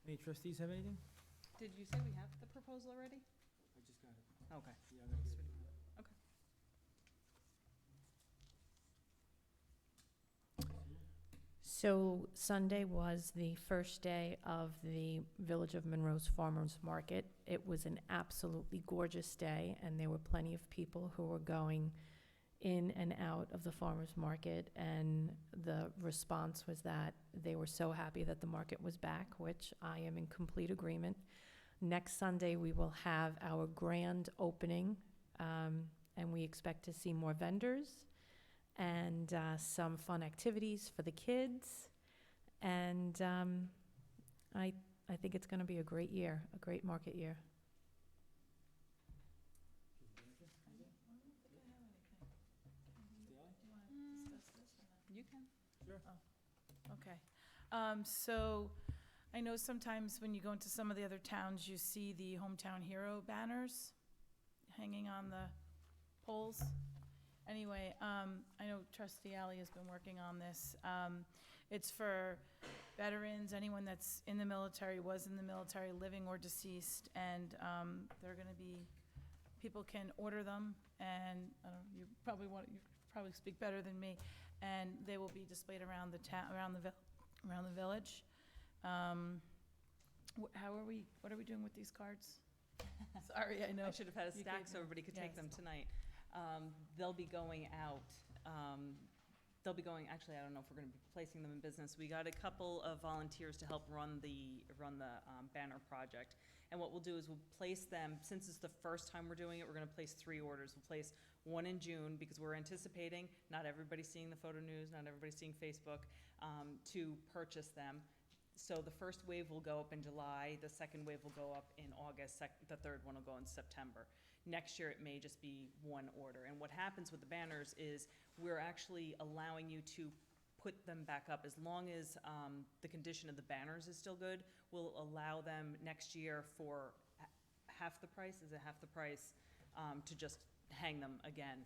Any trustees have anything? Did you say we have the proposal already? I just got it. Okay. Yeah, I'm gonna give it to you. So Sunday was the first day of the Village of Monroe's Farmers Market. It was an absolutely gorgeous day, and there were plenty of people who were going in and out of the farmers market, and the response was that they were so happy that the market was back, which I am in complete agreement. Next Sunday, we will have our grand opening, and we expect to see more vendors and some fun activities for the kids. And I I think it's going to be a great year, a great market year. You can. Okay. So I know sometimes when you go into some of the other towns, you see the hometown hero banners hanging on the poles. Anyway, I know Trustee Alley has been working on this. It's for veterans, anyone that's in the military, was in the military, living or deceased, and they're gonna be, people can order them, and I don't, you probably speak better than me, and they will be displayed around the town, around the village. What are we doing with these cards? Sorry, I know. I should have had a You stack gave so me- everybody could take yes. them tonight. They'll be going out, actually, I don't know if we're gonna be placing them in business. We got a couple of volunteers to help run the banner project. And what we'll do is we'll place them, since it's the first time we're doing it, we're gonna place 3 orders. We'll place one in June, because we're anticipating, not everybody seeing the photo news, not everybody seeing Facebook, to purchase them. So the first wave will go up in July, the second wave will go up in August, the third one will go in September. Next year, it may just be 1 order. And what happens with the banners is we're actually allowing you to put them back up as long as the condition of the banners is still good. We'll allow them next year for half the price, to just hang them again.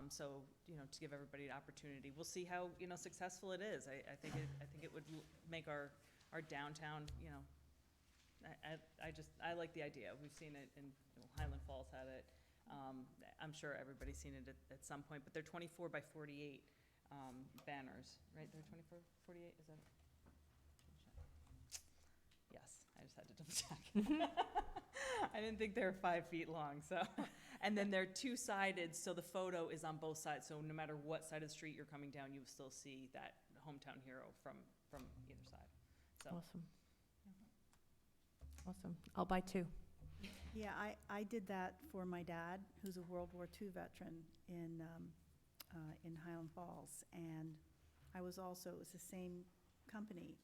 So, to give everybody an opportunity. We'll see how, successful it is. I think it would make our downtown, I like the idea. We've seen it in, Highland Falls had it. I'm sure everybody's seen it at some point, but they're 24 by 48 banners, right? They're 24, 48, is that it? Yes, I just had to double check. I didn't think they were 5 feet long, so. And then they're 2-sided, so the photo is on both sides, so no matter what side of the street you're coming down, you will still see that hometown hero from either side, so. Awesome. Awesome. I'll buy 2. Yeah, I did that for my dad, who's a World War II veteran in Highland Falls. And it was the same company.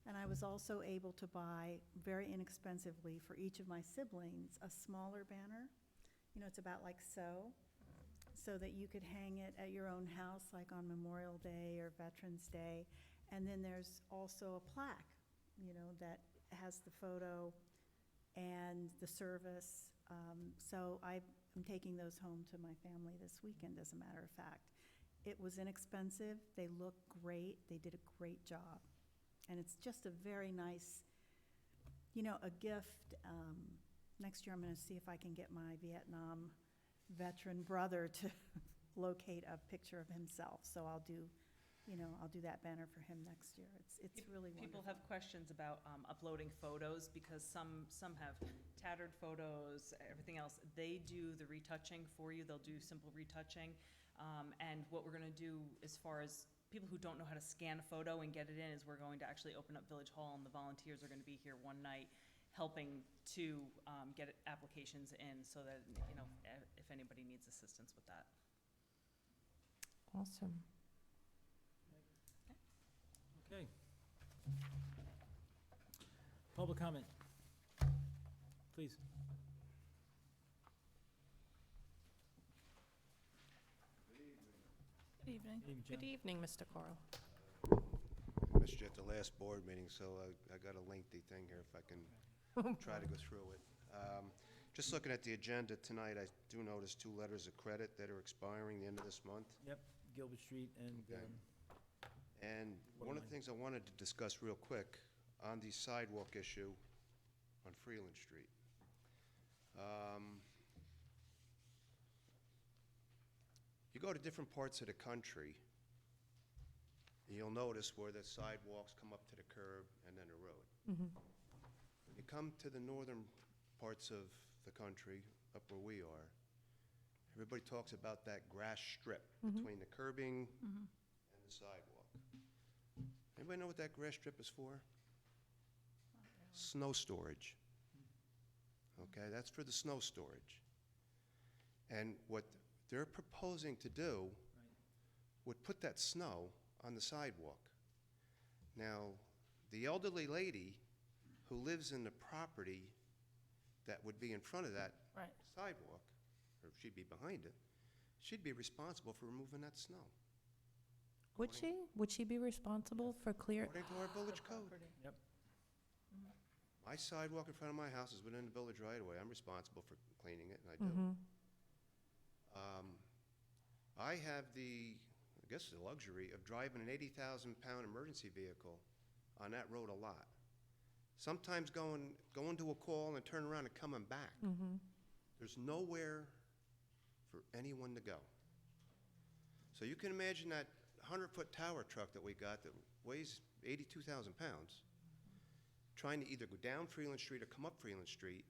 And I was also able to buy, very inexpensively, for each of my siblings, a smaller banner. It's about like so that you could hang it at your own house, like on Memorial Day or Veterans Day. And then there's also a plaque, that has the photo and the service. So I'm taking those home to my family this weekend, as a matter of fact. It was inexpensive. They look great. They did a great job. And it's just a very nice, a gift. Next year, I'm going to see if I can get my Vietnam veteran brother to locate a picture of himself. So I'll do that banner for him next year. It's really wonderful. People have questions about uploading photos, because some have tattered photos, everything else. They do the retouching for you. They'll do simple retouching. And what we're going to do, as far as people who don't know how to scan a photo and get it in, is we're going to actually open up Village Hall, and the volunteers are going to be here one night helping to get applications in, so that, if anybody needs assistance with that. Awesome. Okay. Public comment, please. Good evening. Good evening, Mr. Coral. Missed you at the last board meeting, so I got a lengthy thing here, if I can try to go through it. Just looking at the agenda tonight, I do notice 2 letters of credit that are expiring the end of this month. Yep, Gilbert Street and, Okay. And one of the things I wanted to discuss real quick on the sidewalk issue on Freeland Street. You go to different parts of the country, and you'll notice where the sidewalks come up to the curb and then the road. When you come to the northern parts of the country, up where we are, everybody talks about that grass strip between the curbing and the sidewalk. Anybody know what that grass strip is for? Snow storage. Okay, that's for the snow storage. And what they're proposing to do would put that snow on the sidewalk. Now, the elderly lady who lives in the property that would be in front of that Right. sidewalk, or she'd be behind it, she'd be responsible for removing that snow, Would she? Would she be responsible for clear? according to our village The code. property. Yep. My sidewalk in front of my house is within the village right away. I'm responsible for cleaning it, and I do. Mhm. I have I guess the luxury of driving an 80,000-pound emergency vehicle on that road a lot. Sometimes going to a call and turning around and coming back. Mhm. There's nowhere for anyone to go. So you can imagine that 100-foot tower truck that we got that weighs 82,000 pounds, trying to either go down Freeland Street or come up Freeland Street,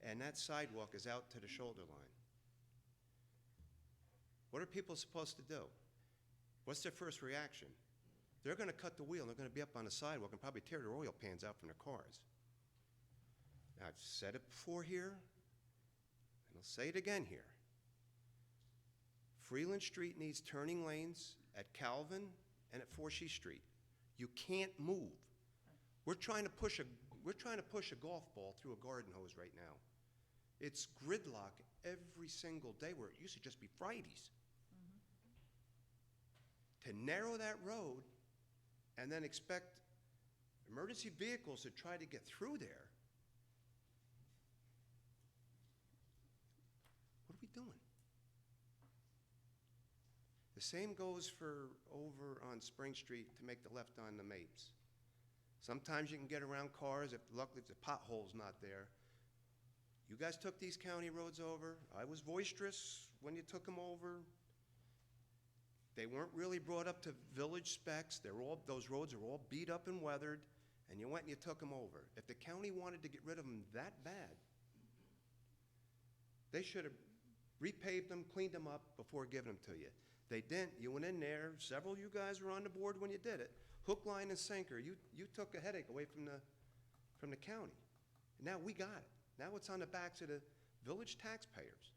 and that sidewalk is out to the shoulder line. What are people supposed to do? What's their first reaction? They're going to cut the wheel, and they're going to be up on the sidewalk and probably tear their oil pans out from their cars. Now, I've said it before here, and I'll say it again here. Freeland Street needs turning lanes at Calvin and at 4C Street. You can't move. We're trying to push a golf ball through a garden hose right now. It's gridlock every single day where it used to just be Fridays. To narrow that road and then expect emergency vehicles to try to get through there, what are we doing? The same goes for over on Spring Street to make the left on the Mapes. Sometimes you can get around cars, luckily the pothole's not there. You guys took these county roads over. I was boisterous when you took them over. They weren't really brought up to village specs. Those roads are all beat up and weathered, and you went and you took them over. If the county wanted to get rid of them that bad, they should have repaved them, cleaned them up before giving them to you. They didn't. You went in there. Several of you guys were on the board when you did it. Hook, line, and sinker. You took a headache away from the county. Now we got it. Now it's on the backs of the village taxpayers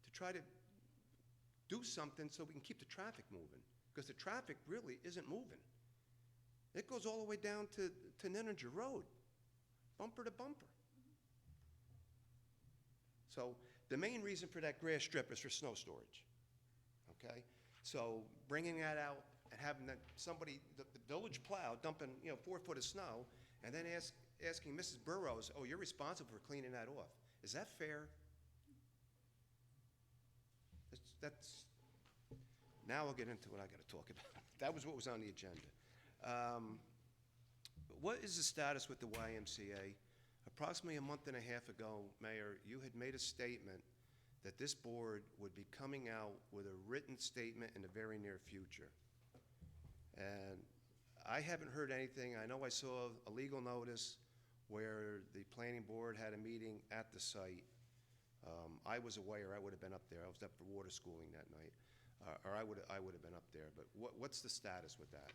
to try to do something so we can keep the traffic moving, because the traffic really isn't moving. It goes all the way down to Ninninger Road, bumper to bumper. So the main reason for that grass strip is for snow storage, okay? So bringing that out and having somebody, the village plow dumping 4 foot of snow, and then asking Mrs. Burrows, oh, you're responsible for cleaning that off. Is that fair? Now I'll get into what I got to talk about. That was what was on the agenda. What is the status with the YMCA? Approximately a month and a half ago, Mayor, you had made a statement that this board would be coming out with a written statement in the very near future. And I haven't heard anything. I know I saw a legal notice where the planning board had a meeting at the site. I was aware. I would have been up there. I was up for water schooling that night. Or I would have been up there. But what's the status with that?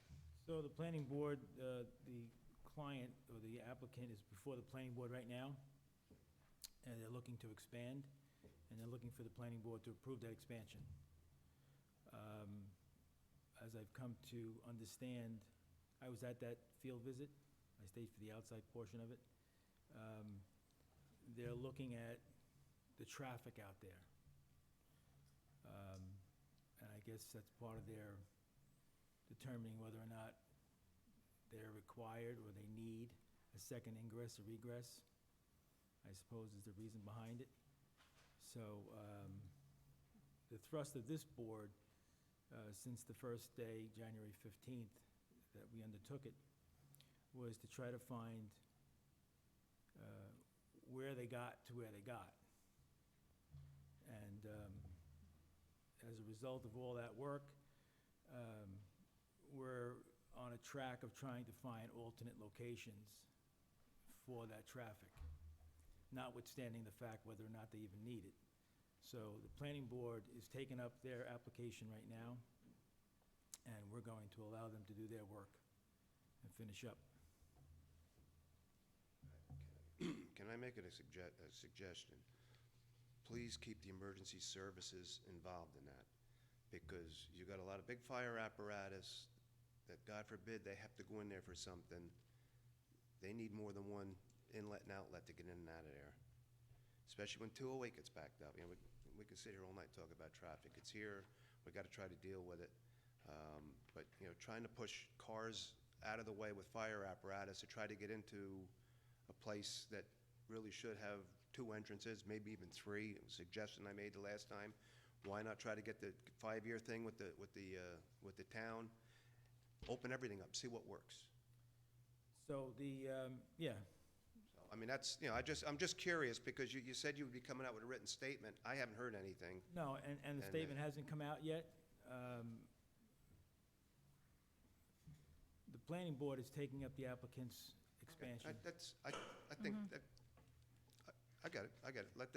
So the planning board, the client or the applicant is before the planning board right now, and they're looking to expand, and they're looking for the planning board to approve that expansion. As I've come to understand, I was at that field visit. I stayed for the outside portion of it. They're looking at the traffic out there. And I guess that's part of their determining whether or not they're required or they need a second ingress or egress, I suppose is the reason behind it. So the thrust of this board, since the first day, January 15th, that we undertook it, was to try to find where they got to where they got. And as a result of all that work, we're on a track of trying to find alternate locations for that traffic, notwithstanding the fact whether or not they even need it. So the planning board is taking up their application right now, and we're going to allow them to do their work and finish up. Can I make it a suggestion? Please keep the emergency services involved in that, because you got a lot of big fire apparatus that, God forbid, they have to go in there for something. they need more than one inlet and outlet to get in and out of there, especially when 208 gets backed up. You know, we can sit here all night and talk about traffic. It's here, we got to try to deal with it. But, you know, trying to push cars out of the way with fire apparatus to try to get into a place that really should have 2 entrances, maybe even 3, a suggestion I made the last time. Why not try to get the 5-year thing with the town? Open everything up, see what works. So yeah, So, I mean, that's, you know, I'm just curious, because you said you would be coming out with a written statement. I haven't heard anything. no, and the And, statement hasn't come out yet. The planning board is taking up the applicant's expansion. I think that, I get it. Let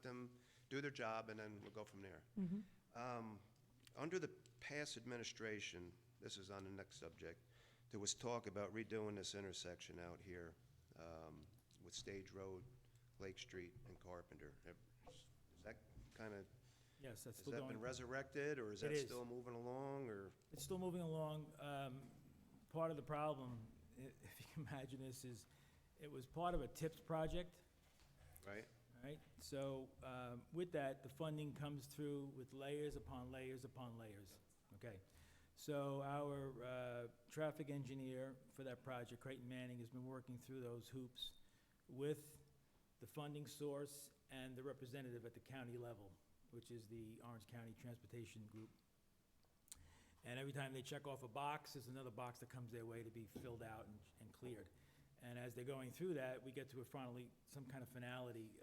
them do their job, and then we'll go from there. Under the past administration, this is on the next subject, there was talk about redoing this intersection out here with Stage Road, Lake Street, and Carpenter. Is that kind of, Yes, that's has still that going. been resurrected, or is It that is. still moving along, or? It's still moving along. Part of the problem, if you can imagine this, is it was part of a TIPS project, Right? right? So with that, the funding comes through with layers upon layers upon layers, okay? So our traffic engineer for that project, Creighton Manning, has been working through those hoops with the funding source and the representative at the county level, which is the Orange County Transportation Group. And every time they check off a box, there's another box that comes their way to be filled out and cleared. And as they're going through that, we get to a finally, some kind of finality.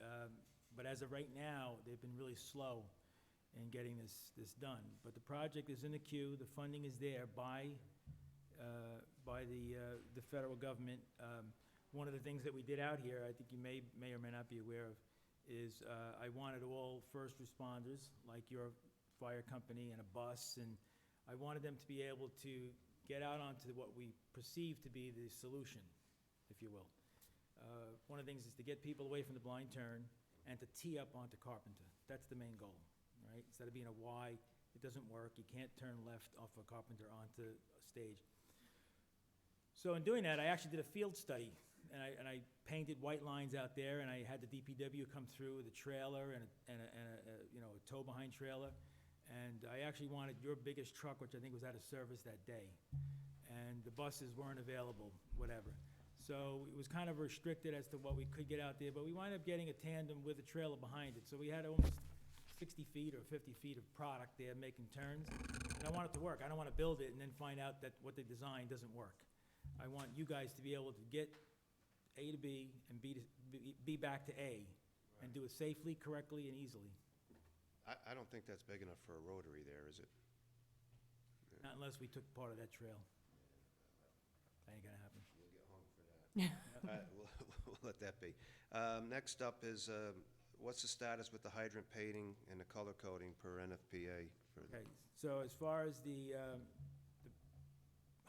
But as of right now, they've been really slow in getting this done. But the project is in the queue, the funding is there by the federal government. One of the things that we did out here, I think you may or may not be aware of, is I wanted all first responders, like your fire company and a bus, and I wanted them to be able to get out onto what we perceive to be the solution, if you will. One of the things is to get people away from the blind turn and to tee up onto Carpenter. That's the main goal, right? Instead of being a Y, it doesn't work. You can't turn left off of Carpenter onto a Stage. So in doing that, I actually did a field study, and I painted white lines out there, and I had the DPW come through with a trailer and a tow-behind trailer. And I actually wanted your biggest truck, which I think was out of service that day. And the buses weren't available, whatever. So it was kind of restricted as to what we could get out there, but we wound up getting a tandem with a trailer behind it. So we had almost 60 feet or 50 feet of product there making turns. And I want it to work. I don't want to build it and then find out that what they designed doesn't work. I want you guys to be able to get A to B and B back to A, and do it safely, correctly, and easily. I don't think that's big enough for a rotary there, is it? Not unless we took part of that trail. That ain't gonna happen. You'll get hung for that. All right, we'll let that be. Next up is, what's the status with the hydrant painting and the color coding per NFPA? Okay, so as far as the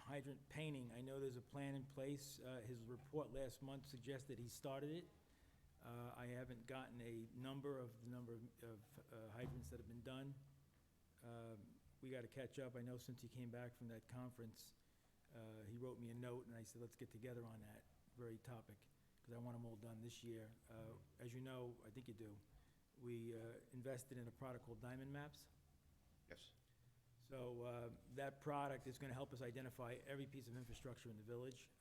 hydrant painting, I know there's a plan in place. His report last month suggested he started it. I haven't gotten a number of hydrants that have been done. We gotta catch up. I know since he came back from that conference, he wrote me a note, and I said, let's get together on that very topic, because I want them all done this year. As you know, I think you do, we invested in a product called Diamond Maps. Yes. So that product is gonna help us identify every piece of infrastructure in the village.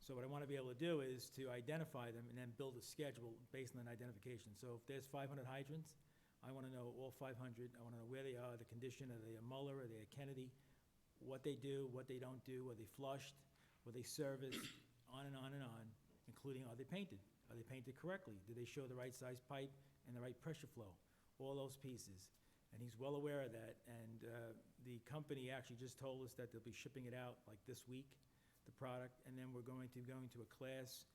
So what I want to be able to do is to identify them and then build a schedule based on that identification. So if there's 500 hydrants, I want to know all 500. I want to know where they are, the condition, are they a Muller, are they a Kennedy, what they do, what they don't do, are they flushed, were they serviced, on and on and on, including are they painted? Are they painted correctly? Do they show the right size pipe and the right pressure flow? All those pieces. And he's well aware of that. And the company actually just told us that they'll be shipping it out like this week, the product, and then we're going to a class,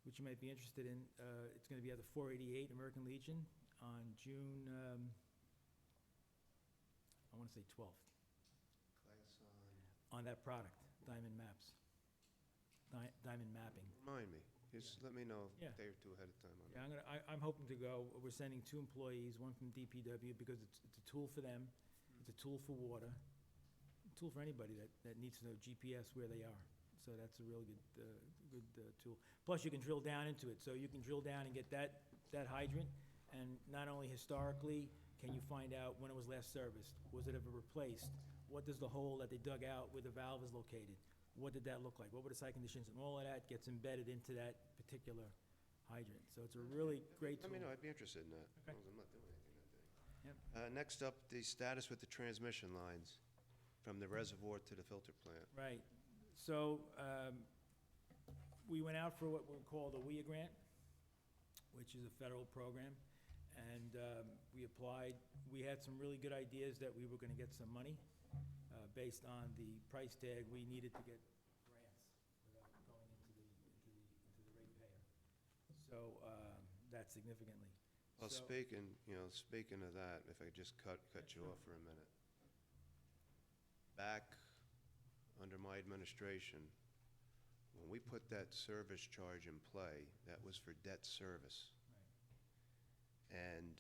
which you might be interested in. It's gonna be at the 488 American Legion on June, I wanna say 12th, Class on that product, Diamond Maps, Diamond Mapping. remind me, just let me know Yeah. a day or two ahead of time on Yeah, that. I'm hoping to go. We're sending 2 employees, one from DPW, because it's a tool for them, it's a tool for water, a tool for anybody that needs to know GPS where they are. so that's a real good tool. Plus, you can drill down into it, so you can drill down and get that hydrant, and not only historically, can you find out when it was last serviced? Was it ever replaced? What does the hole that they dug out where the valve is located? What did that look like? What were the site conditions? And all of that gets embedded into that particular hydrant. So it's a really great Let tool. me know, I'd be interested in that, as Okay. long as I'm not doing anything that day. Yep. Next up, the status with the transmission lines from the reservoir to the filter plant. Right. So, we went out for what we call the WIA grant, which is a federal program, and we applied. We had some really good ideas that we were gonna get some money, based on the price tag we needed to get grants without going into the ratepayer. So, that's significantly. Well, So- speaking of that, if I could just cut you off for a minute. Back under my administration, when we put that service charge in play, that was for debt service. And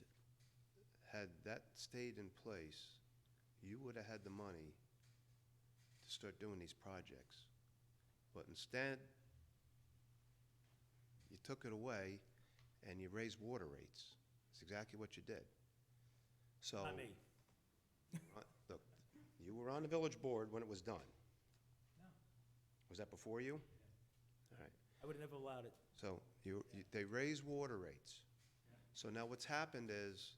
had that stayed in place, you would have had the money to start doing these projects. But instead, you took it away and you raised water rates. That's exactly what you did. So. Not me. Look, you were on the village board when it was done. No. Was that before you? All right. I would have never allowed it. So they raised water rates. So now what's happened is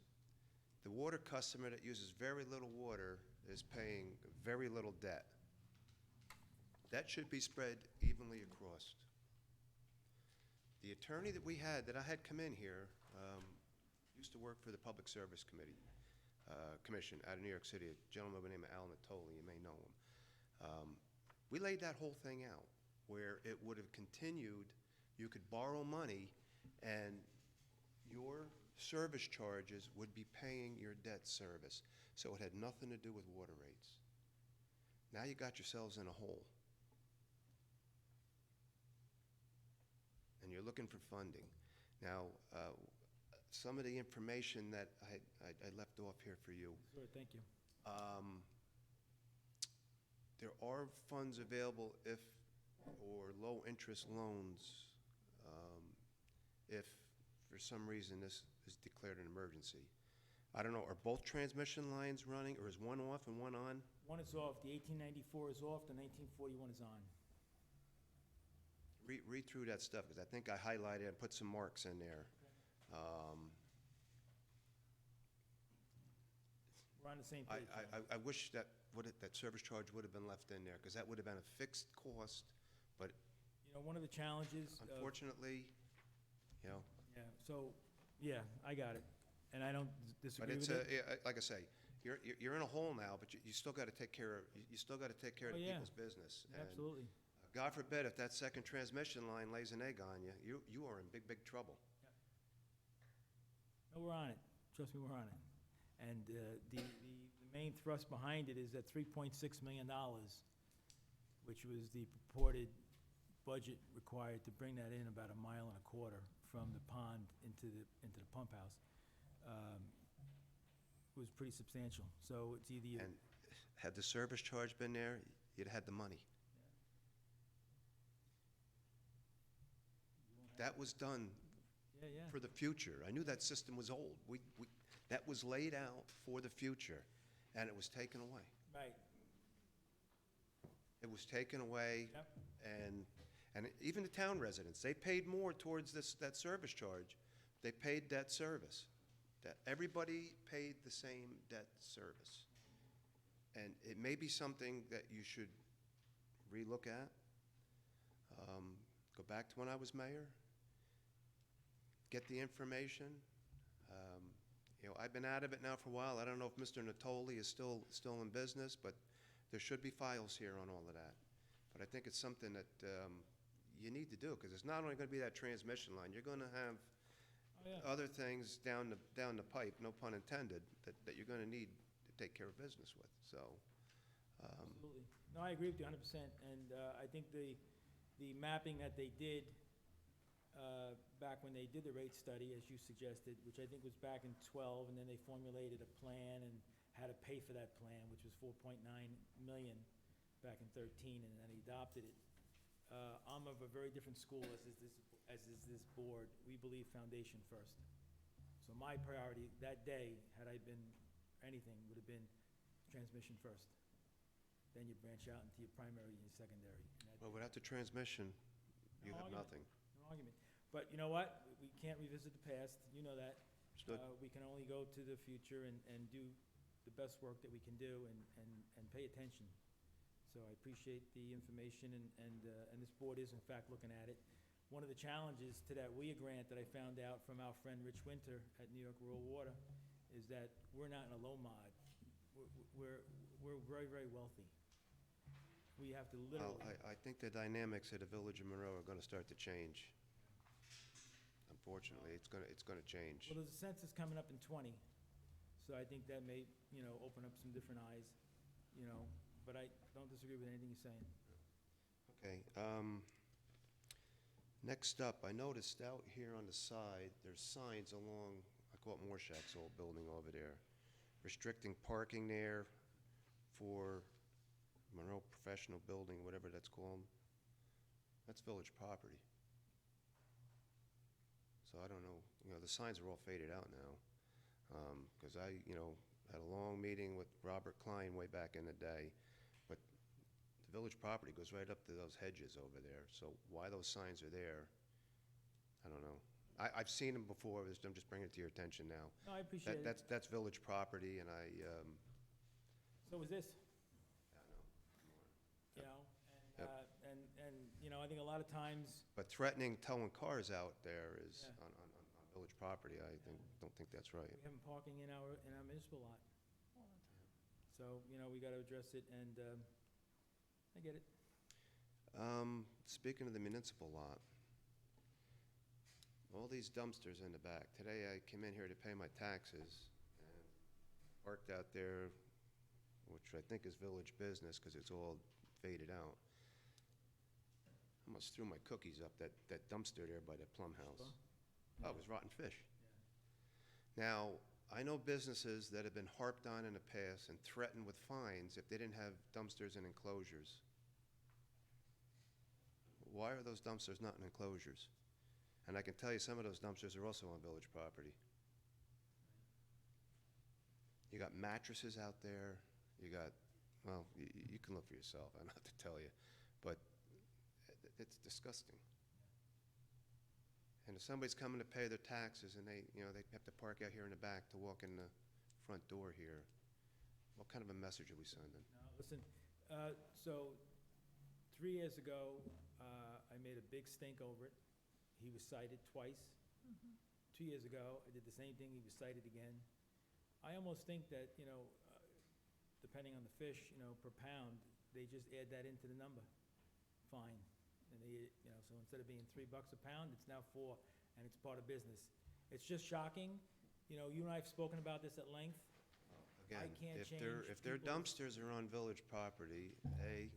the water customer that uses very little water is paying very little debt. That should be spread evenly across. The attorney that we had, that I had come in here, used to work for the Public Service Commission out of New York City, a gentleman by the name of Al Natoli, you may know him. We laid that whole thing out, where it would have continued, you could borrow money, and your service charges would be paying your debt service. So it had nothing to do with water rates. Now you got yourselves in a hole. And you're looking for funding. Now, some of the information that I left off here for you. Sure, thank you. There are funds available or low-interest loans, if for some reason this is declared an emergency. I don't know, are both transmission lines running, or is one off and one on? One is off, the 1894 is off, the 1941 is on. Read through that stuff, because I think I highlighted and put some marks in there. We're on the same I, page. John. I wish that service charge would have been left in there, because that would have been a fixed cost, but You know, one of the challenges of, unfortunately, yeah, so, yeah, I got it, and I don't but disagree it's, with it. like I say, you're in a hole now, but you still gotta take care of, you still gotta take care of Oh, the yeah. people's business. And Absolutely. God forbid if that second transmission line lays an egg on you, you are in big, big trouble. No, we're on it. Trust me, we're on it. And the main thrust behind it is that $3.6 million, which was the purported budget required to bring that in about 1.25 miles from the pond into the pump house, was pretty substantial. So it's either you. And had the service charge been there, you'd had the money. That was done Yeah, yeah. for the future. I knew that system was old. That was laid out for the future, and it was taken away. Right. It was taken away, Yep. and even the town residents, they paid more towards that service charge. They paid debt service. That everybody paid the same debt service. And it may be something that you should relook at. Go back to when I was mayor. Get the information. I've been out of it now for a while. I don't know if Mr. Natoli is still in business, but there should be files here on all of that. But I think it's something that you need to do, because it's not only going to be that transmission line. You're going to have Oh, yeah. other things down the pipe, no pun intended, that you're going to need to take care of business with. So, Absolutely. No, I agree with you 100%. And I think the mapping that they did back when they did the rate study, as you suggested, which I think was back in '12, and then they formulated a plan and how to pay for that plan, which was $4.9 million back in '13, and then they adopted it. I'm of a very different school as is this board. We believe foundation first. So my priority that day, had I been anything, would have been transmission first. Then you branch out into your primary and your secondary. And that- Well, without the transmission, you No have argument. nothing. No argument. But you know what? We can't revisit the past. You know that. Understood? We can only go to the future and do the best work that we can do and pay attention. So I appreciate the information, and this board is in fact looking at it. One of the challenges to that WIA grant that I found out from our friend Rich Winter at New York Rural Water is that we're not in a low mod. We're very, very wealthy. We have to Well, literally, I think the dynamics of the village of Monroe are gonna start to change. Unfortunately, it's gonna change. well, there's a census coming up in '20, so I think that may, open up some different eyes, but I don't disagree with anything you're saying. Okay, next up, I noticed out here on the side, there's signs along, I call it Morshack's old building over there, restricting parking there for Monroe Professional Building, whatever that's called. That's village property. So I don't know, the signs are all faded out now. Because I, had a long meeting with Robert Klein way back in the day, but the village property goes right up to those hedges over there. So why those signs are there, I don't know. I've seen them before, I'm just bringing it to your attention now. No, I appreciate it. That's village property, and I, So is this, I don't know. and, Yep. I think a lot of times, But threatening towing cars out there is Yeah. on village property, don't think that's right. we have them parking in our municipal lot. So, we gotta address it, and, I get it. Speaking of the municipal lot, all these dumpsters in the back. Today I came in here to pay my taxes and parked out there, which I think is village business because it's all faded out. Almost threw my cookies up that dumpster there by the Plum House. Oh, it was rotten fish. Now, I know businesses that have been harped on in the past and threatened with fines if they didn't have dumpsters and enclosures. Why are those dumpsters not in enclosures? And I can tell you, some of those dumpsters are also on village property. You got mattresses out there, you got, well, you can look for yourself, I don't have to tell you, but it's disgusting. And if somebody's coming to pay their taxes and they have to park out here in the back to walk in the front door here, what kind of a message are we sending? Now, listen, so 3 years ago, I made a big stink over it. He was cited twice. 2 years ago, I did the same thing, he was cited again. I almost think that, depending on the fish, per pound, they just add that into the number, fine. And they, so instead of being $3 a pound, it's now 4, and it's part of business. It's just shocking. You and I have spoken about this at length. Again, can't if their people's- dumpsters are on village property, they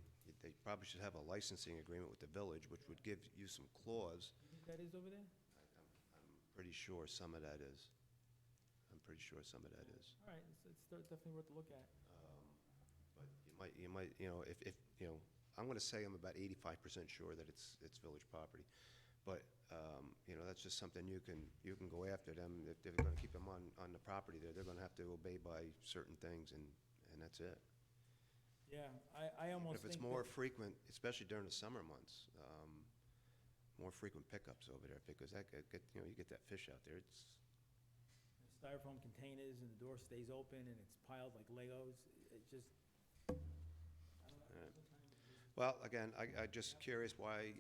probably should have a licensing agreement with the village, which would give you some clause. You think that is over there? I'm pretty sure some of that is. I'm pretty sure some of that is. All right, it's definitely worth a look at. But you might, if I'm gonna say I'm about 85% sure that it's village property. But, that's just something you can go after them. If they're gonna keep them on the property there, they're gonna have to obey by certain things, and that's it. Yeah, I almost If think it's more frequent, especially during the summer months, more frequent pickups over there, because you get that fish out there, it's, styrofoam containers and the door stays open and it's piled like Legos. It just, I don't know. Yeah. Sometimes it's- well, again, I just curious why,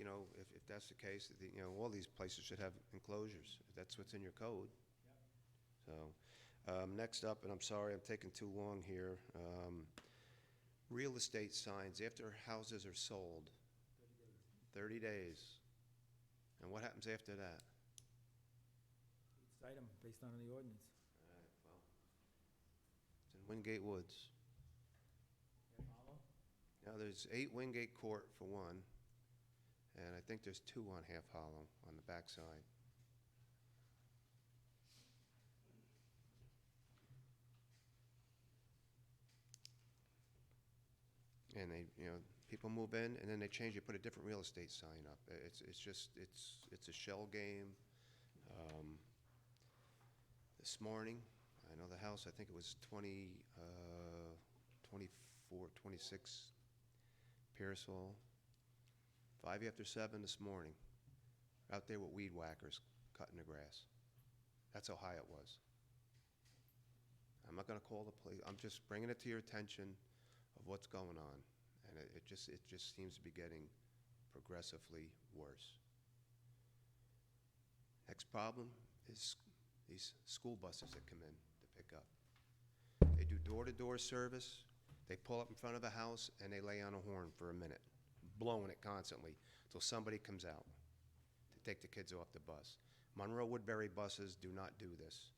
if that's the case, all these places should have enclosures, if that's what's in your code. So, next up, and I'm sorry I'm taking too long here, real estate signs after houses are sold, 30 days. And what happens after that? Each item based on the ordinance. All right, well, it's in Wingate Woods. Yeah, follow? Now, there's 8 Wingate Court for one, and I think there's 2 on Half Hollow on the backside. And they, People move in, and then they change, they put a different real estate sign up. It's just, it's a shell game. This morning, I know the house, I think it was 24, 26 Pearsall, 5 after 7 this morning, out there with weed whackers cutting the grass. That's how high it was. I'm not gonna call the police, I'm just bringing it to your attention of what's going on. And it just seems to be getting progressively worse. Next problem is these school buses that come in to pick up. They do door-to-door service, they pull up in front of a house, and they lay on a horn for a minute, blowing it constantly, till somebody comes out to take the kids off the bus. Monroe Woodbury buses do not do this.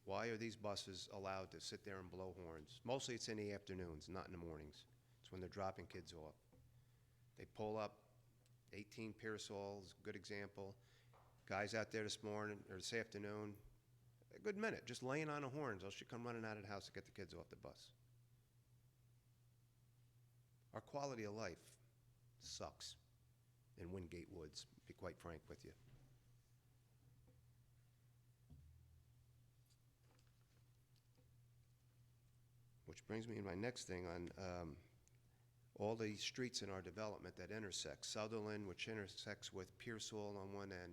Why are these buses allowed to sit there and blow horns? Mostly it's in the afternoons, not in the mornings. It's when they're dropping kids off. They pull up, 18 Pearsall is a good example. Guys out there this morning, or this afternoon, a good minute, just laying on the horns, else you come running out of the house to get the kids off the bus. Our quality of life sucks in Wingate Woods, to be quite frank with you. Which brings me to my next thing on all the streets in our development that intersect. Sutherland, which intersects with Pearsall on one end,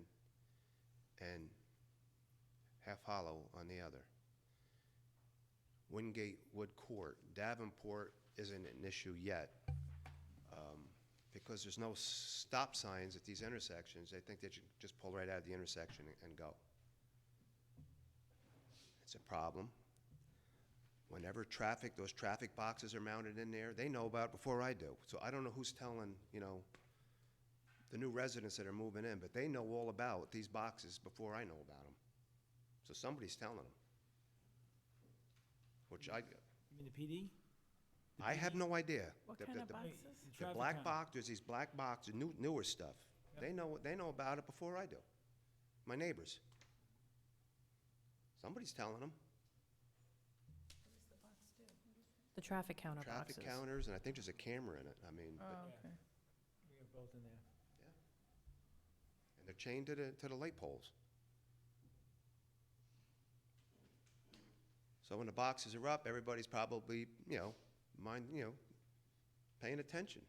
and Half Hollow on the other. Wingate Wood Court. Davenport isn't an issue yet because there's no stop signs at these intersections. They think they should just pull right out of the intersection and go. It's a problem. Whenever those traffic boxes are mounted in there, they know about it before I do. So I don't know who's telling, the new residents that are moving in, but they know all about these boxes before I know about them. So somebody's telling them. You mean the PD? I have no idea. What The- kind the- of the- boxes? The Traffic black count. box, there's these black boxes, newer stuff. Yep. They know about it before I do. My neighbors. Somebody's telling them. The traffic counter boxes. Traffic counters, and I think there's a camera in it. I mean, Oh, Yeah. okay. We have both in there. and they're chained to the light poles. So when the boxes are up, everybody's probably, paying attention.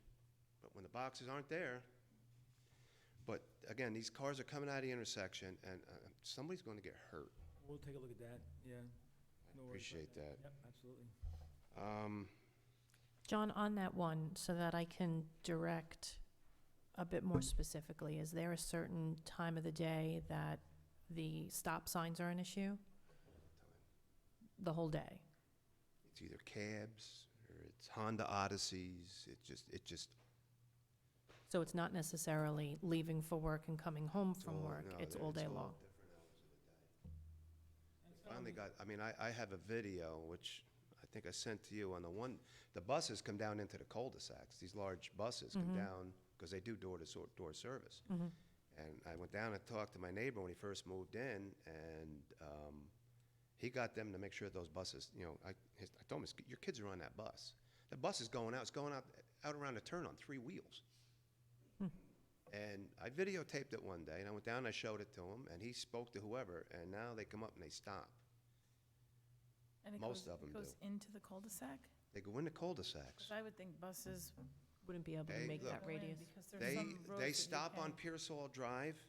But when the boxes aren't there, but again, these cars are coming out of the intersection, and somebody's going to get hurt. We'll take a look at that, yeah. No worries about Appreciate that. Yep, absolutely. John, on that one, so that I can direct a bit more specifically, is there a certain time of the day that the stop signs are an issue? The whole day? It's either cabs or it's Honda Odysseys. It just. So it's not necessarily leaving for work and coming home it's from all- work, no, it's they're- all day all long? different hours of the day. Finally got, I have a video, which I think I sent to you on the buses come down into the cul-de-sacs. These large buses come down, because they do door service. And I went down and talked to my neighbor when he first moved in, and he got them to make sure those buses, I told him, your kids are on that bus. The bus is going out, it's going out around the turn on 3 wheels. And I videotaped it one day, and I went down and I showed it to him, and he spoke to whoever, and now they come up and they stop. And it Most goes- of them it goes do. into the cul-de-sac? They go in the cul-de-sacs. 'Cause I would think buses Wouldn't be able to They- make look, that go in radius? because there's some roads that They you stop on can- Pearsall Drive,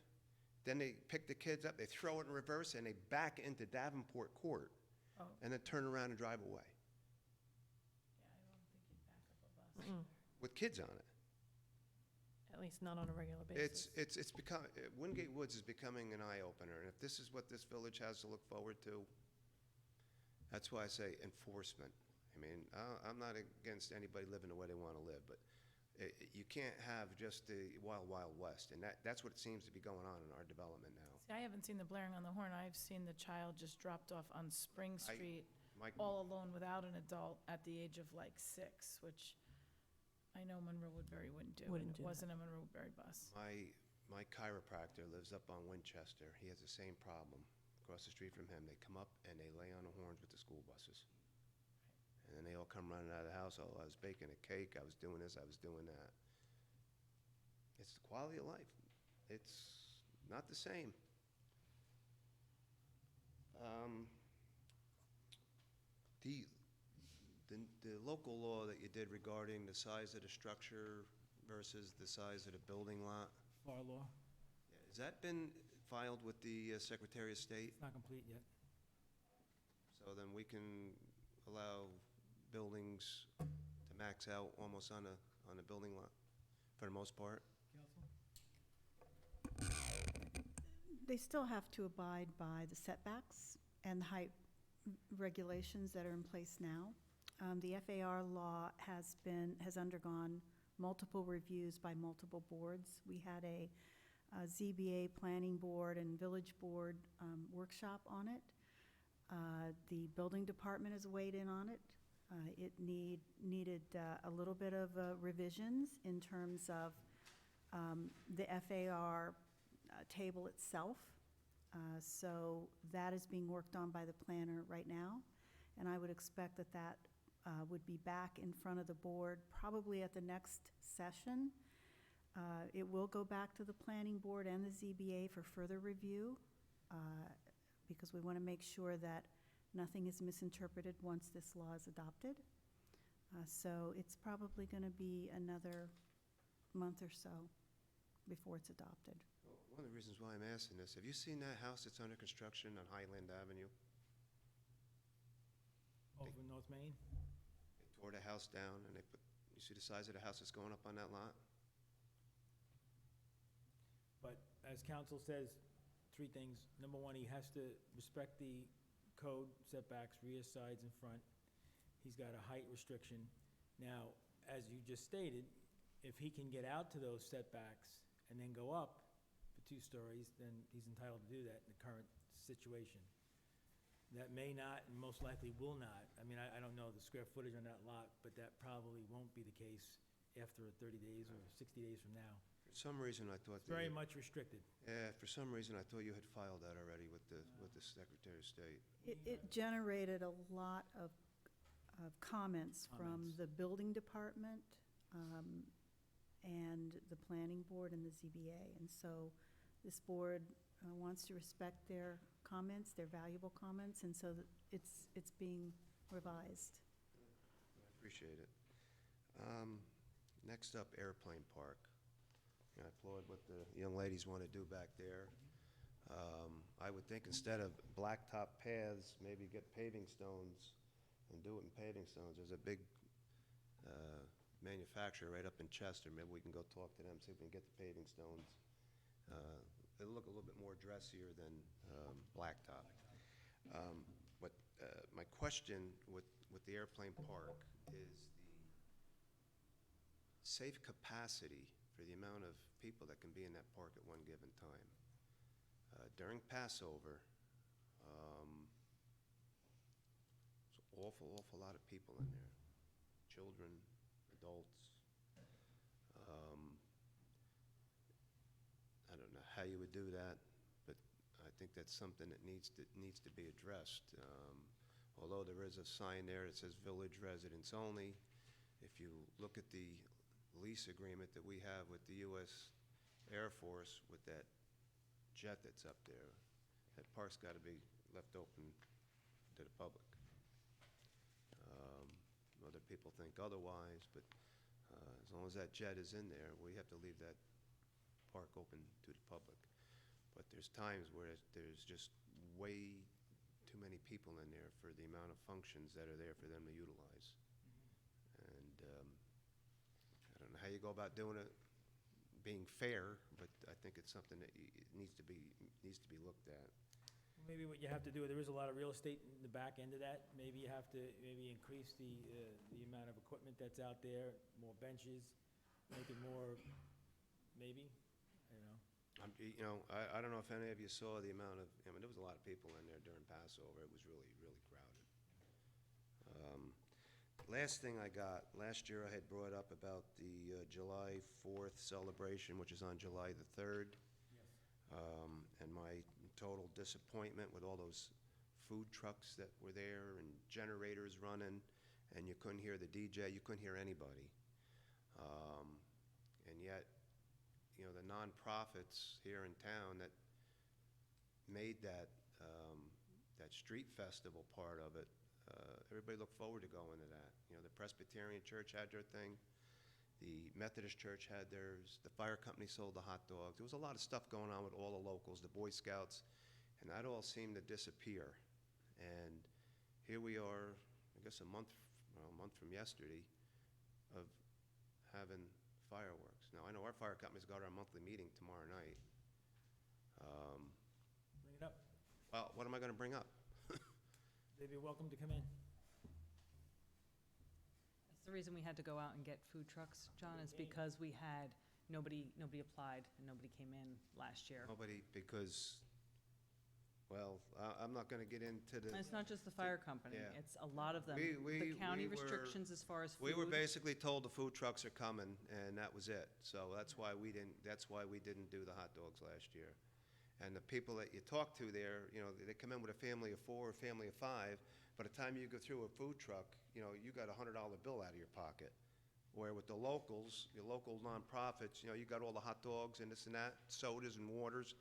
then they pick the kids up, they throw it in reverse, and they back into Davenport Court, Oh. and then turn around and drive away, Yeah, I don't think you'd back up a bus. Mm-mm. with kids on it. At least not on a regular basis. It's become, Wingate Woods is becoming an eye-opener, and if this is what this village has to look forward to, that's why I say enforcement. I'm not against anybody living the way they want to live, but you can't have just the wild, wild west, and that's what it seems to be going on in our development now. See, I haven't seen the blaring on the horn. I've seen the child just dropped off on Spring Street, Mike, all alone without an adult at the age of like 6, which I know Monroe Woodbury wouldn't do. Wouldn't and do it that. wasn't a Monroe Woodbury bus. my chiropractor lives up on Winchester. He has the same problem. Across the street from him, they come up and they lay on the horns with the school buses. And then they all come running out of the house, oh, I was baking a cake, I was doing this, I was doing that. It's the quality of life. It's not the same. The local law that you did regarding the size of the structure versus the size of the building lot, FAR law, has that been filed with the Secretary of State? it's not complete yet. So then we can allow buildings to max out almost on a building lot, for the most part? Counsel? They still have to abide by the setbacks and the height regulations that are in place now. The FAR law has undergone multiple reviews by multiple boards. We had a ZBA planning board and village board workshop on it. The building department has weighed in on it. It needed a little bit of revisions in terms of the FAR table itself. So that is being worked on by the planner right now, and I would expect that would be back in front of the board probably at the next session. It will go back to the planning board and the ZBA for further review, because we want to make sure that nothing is misinterpreted once this law is adopted. So it's probably going to be another month or so before it's adopted. Well, one of the reasons why I'm asking this, have you seen that house that's under construction on Highland Avenue? Over in North Main? They tore the house down and you see the size of the house that's going up on that lot? But as counsel says, three things. Number one, he has to respect the code setbacks, rear, sides, and front. He's got a height restriction. Now, as you just stated, if he can get out to those setbacks and then go up for 2 stories, then he's entitled to do that in the current situation. That may not, and most likely will not. I mean, I don't know the square footage on that lot, but that probably won't be the case after 30 days or 60 days from now. For some reason, I thought It's very much restricted. Yeah, for some reason, I thought you had filed that already with the Secretary of State. It generated a lot of comments from Comments. the building department and the planning board and the ZBA. And so this board wants to respect their comments, their valuable comments, and so that it's being revised. I appreciate it. Next up, Airplane Park. I applaud what the young ladies want to do back there. I would think instead of blacktop paths, maybe get paving stones and do it in paving stones. There's a big manufacturer right up in Chester. Maybe we can go talk to them, see if we can get the paving stones. It'll look a little bit more dressier than blacktop. My question with the Airplane Park is the safe capacity for the amount of people that can be in that park at one given time. During Passover, there's an awful lot of people in there. Children, adults. I don't know how you would do that, but I think that's something that needs to be addressed. Although there is a sign there that says village residents only, if you look at the lease agreement that we have with the U.S. Air Force with that jet that's up there, that park's got to be left open to the public. Other people think otherwise, but as long as that jet is in there, we have to leave that park open to the public. But there's times where there's just way too many people in there for the amount of functions that are there for them to utilize. And I don't know how you go about doing it, being fair, but I think it's something that it needs to be looked at. Maybe what you have to do, there is a lot of real estate in the back end of that. Maybe you have to increase the amount of equipment that's out there, more benches, make it more, maybe, I don't know. I don't know if any of you saw the amount of, there was a lot of people in there during Passover. It was really, really crowded. Last thing I got, last year I had brought up about the July 4th celebration, which is on July the 3rd. And my total disappointment with all those food trucks that were there and generators running, and you couldn't hear the DJ, you couldn't hear anybody. And yet, you know, the nonprofits here in town that made that, that street festival part of it, everybody looked forward to going to that. You know, the Presbyterian Church had their thing, the Methodist Church had theirs, the fire company sold the hot dogs. There was a lot of stuff going on with all the locals, the Boy Scouts, and that all seemed to disappear. And here we are, I guess a month from yesterday, of having fireworks. Now, I know our fire company's got our monthly meeting tomorrow night. Bring it up. Well, what am I gonna bring up? They'd be welcome to come in. That's the reason we had to go out and get food trucks, John, is because we had, nobody applied and nobody came in last year. Nobody, because, well, I'm not gonna get into the. And it's not just the fire company, Yeah. it's a lot of them. We The county were- restrictions as far as food. We were basically told the food trucks are coming, and that was it. So that's why we didn't do the hot dogs last year. And the people that you talk to there, you know, they come in with a family of 4 or a family of 5. By the time you go through a food truck, you know, you got a $100 bill out of your pocket. Where with the locals, your local nonprofits, you know, you got all the hot dogs and this and that, sodas and waters,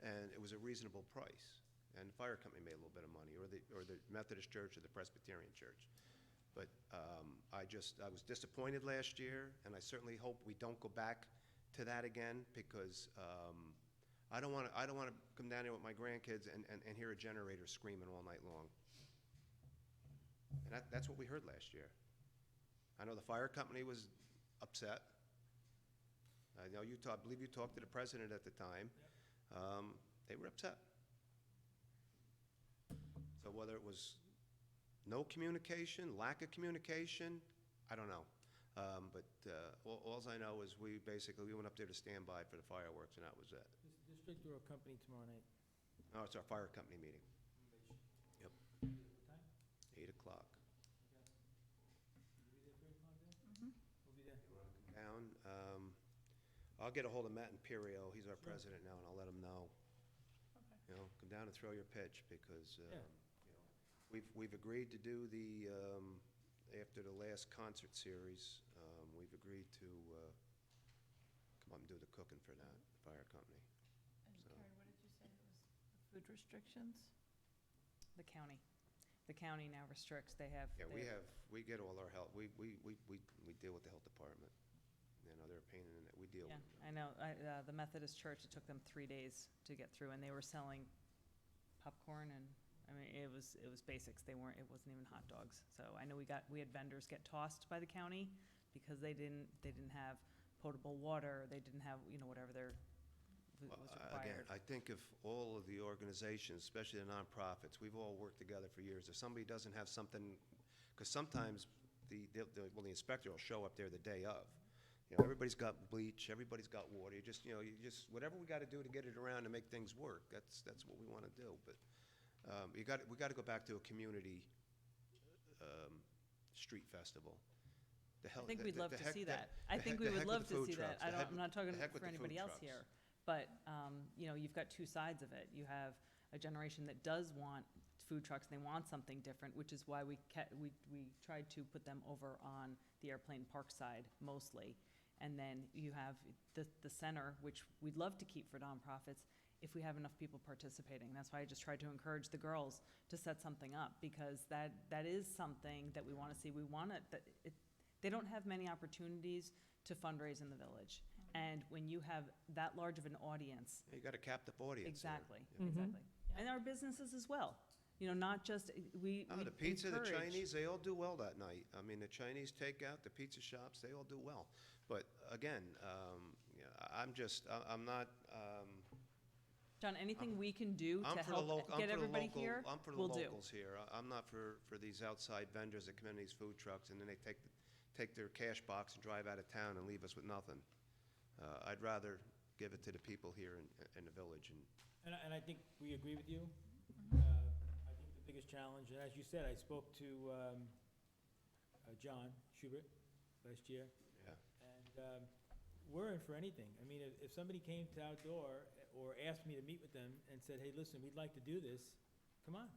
and it was a reasonable price. And the fire company made a little bit of money, or the Methodist Church or the Presbyterian Church. But I was disappointed last year, and I certainly hope we don't go back to that again, because I don't want to come down here with my grandkids and hear a generator screaming all night long. And that's what we heard last year. I know the fire company was upset. I know I believe you talked to the president at the time. They were upset. So whether it was no communication, lack of communication, I don't know. But alls I know is we went up there to stand by for the fireworks, and that was it. District or a company tomorrow night? No, it's our fire company meeting, Yep. What time? 8 o'clock. Will you be there for 8 o'clock then? Mhm. We'll be there. Down, I'll get a hold of Matt Imperio, he's our Sure. president now, and I'll let him know. Okay. You know, come down and throw your pitch, because, Yeah. you know, we've agreed to do the, after the last concert series, we've agreed to come up and do the cooking for that, the fire company. And So- Carrie, what did you say, it was the food restrictions? The county. The county now restricts, they have. Yeah, they have- we get all our help, we deal with the health department. You know, they're a pain in the neck, we deal Yeah, with them. I know, the Methodist Church, it took them 3 days to get through, and they were selling popcorn and, I mean, it was basics, it wasn't even hot dogs. So I know we had vendors get tossed by the county because they didn't have potable water, they didn't have, you know, whatever was Well, required. Again, I think if all of the organizations, especially the nonprofits, we've all worked together for years, if somebody doesn't have something, because sometimes the inspector will show up there the day of. You know, everybody's got bleach, everybody's got water, you just, whatever we gotta do to get it around to make things work, that's what we wanna do, but, we gotta go back to a community, street festival. I think we'd love to see that. I think we would love to see that. I'm not talking for anybody else here. But, you know, you've got 2 sides of it. You have a generation that does want food trucks, they want something different, which is why we tried to put them over on the airplane park side mostly. And then you have the center, which we'd love to keep for nonprofits if we have enough people participating. That's why I just tried to encourage the girls to set something up, because that is something that we want to see. We want they don't have many opportunities to fundraise in the village. And when you have that large of an audience. You got a captive audience. Exactly, Yeah. exactly. And our businesses as well. You know, not just, we The pizza, the encourage- Chinese, they all do well that night. I mean, the Chinese takeout, the pizza shops, they all do well. But again, I'm not, John, anything we can do I'm to for the help local, get everybody here, I'm for the we'll do. locals here. I'm not for these outside vendors that come in these food trucks and then they take their cash box and drive out of town and leave us with nothing. I'd rather give it to the people here in the village. And I think we agree with you. I think the biggest challenge, and as you said, I spoke to John Schubert last year. Yeah. And we're in for anything. I mean, if somebody came to our door or asked me to meet with them and said, hey, listen, we'd like to do this, come on.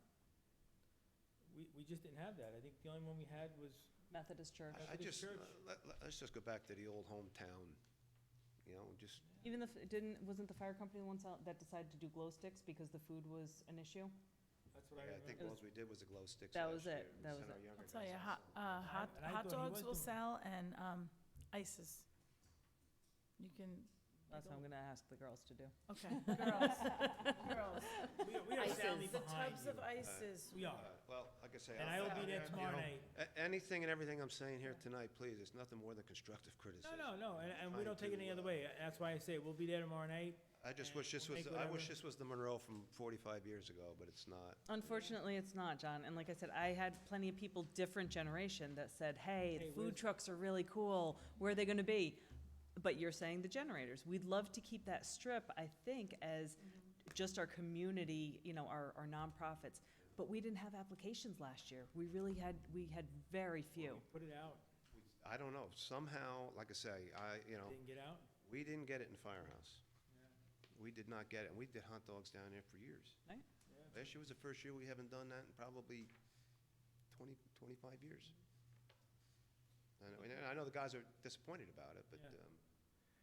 We just didn't have that. I think the only one we had was Methodist Church. I just, let's just go back to the old hometown, just, Even wasn't the fire company the ones that decided to do glow sticks because the food was an issue? That's what I I think remember. all we did was the glow sticks That last was it, year. We that was sent our it. younger I'll tell you, guys out. And I hot thought he dogs was will doing it. sell and ices. You can, That's what I'm gonna ask the girls to do. okay, girls. We are soundly The behind tubs you. of ices. We are. Well, like I say. And I will be there you tomorrow know, night. Anything and everything I'm saying here tonight, please, it's nothing more than constructive No, criticism. no, and we Trying don't take it any to, other way. That's why I say, we'll be there tomorrow night. I just and wish this we'll was, make I wish whatever- this was the Monroe from 45 years ago, but it's not. Unfortunately, it's not, John. And like I said, I had plenty of people, different generation, that said, hey, Hey, the where's- food trucks are really cool. Where are they gonna be? But you're saying the generators. We'd love to keep that strip, I think, as just our community, our nonprofits. But we didn't have applications last year. We had very few. Put it out. I don't know, somehow, like I say, Didn't get out? we didn't get it in Firehouse. We did not get it, and we did hot dogs down there for years. Right. Last year was the first year we haven't done that in probably 20, 25 years. And I know the guys are disappointed about it, but, Yeah.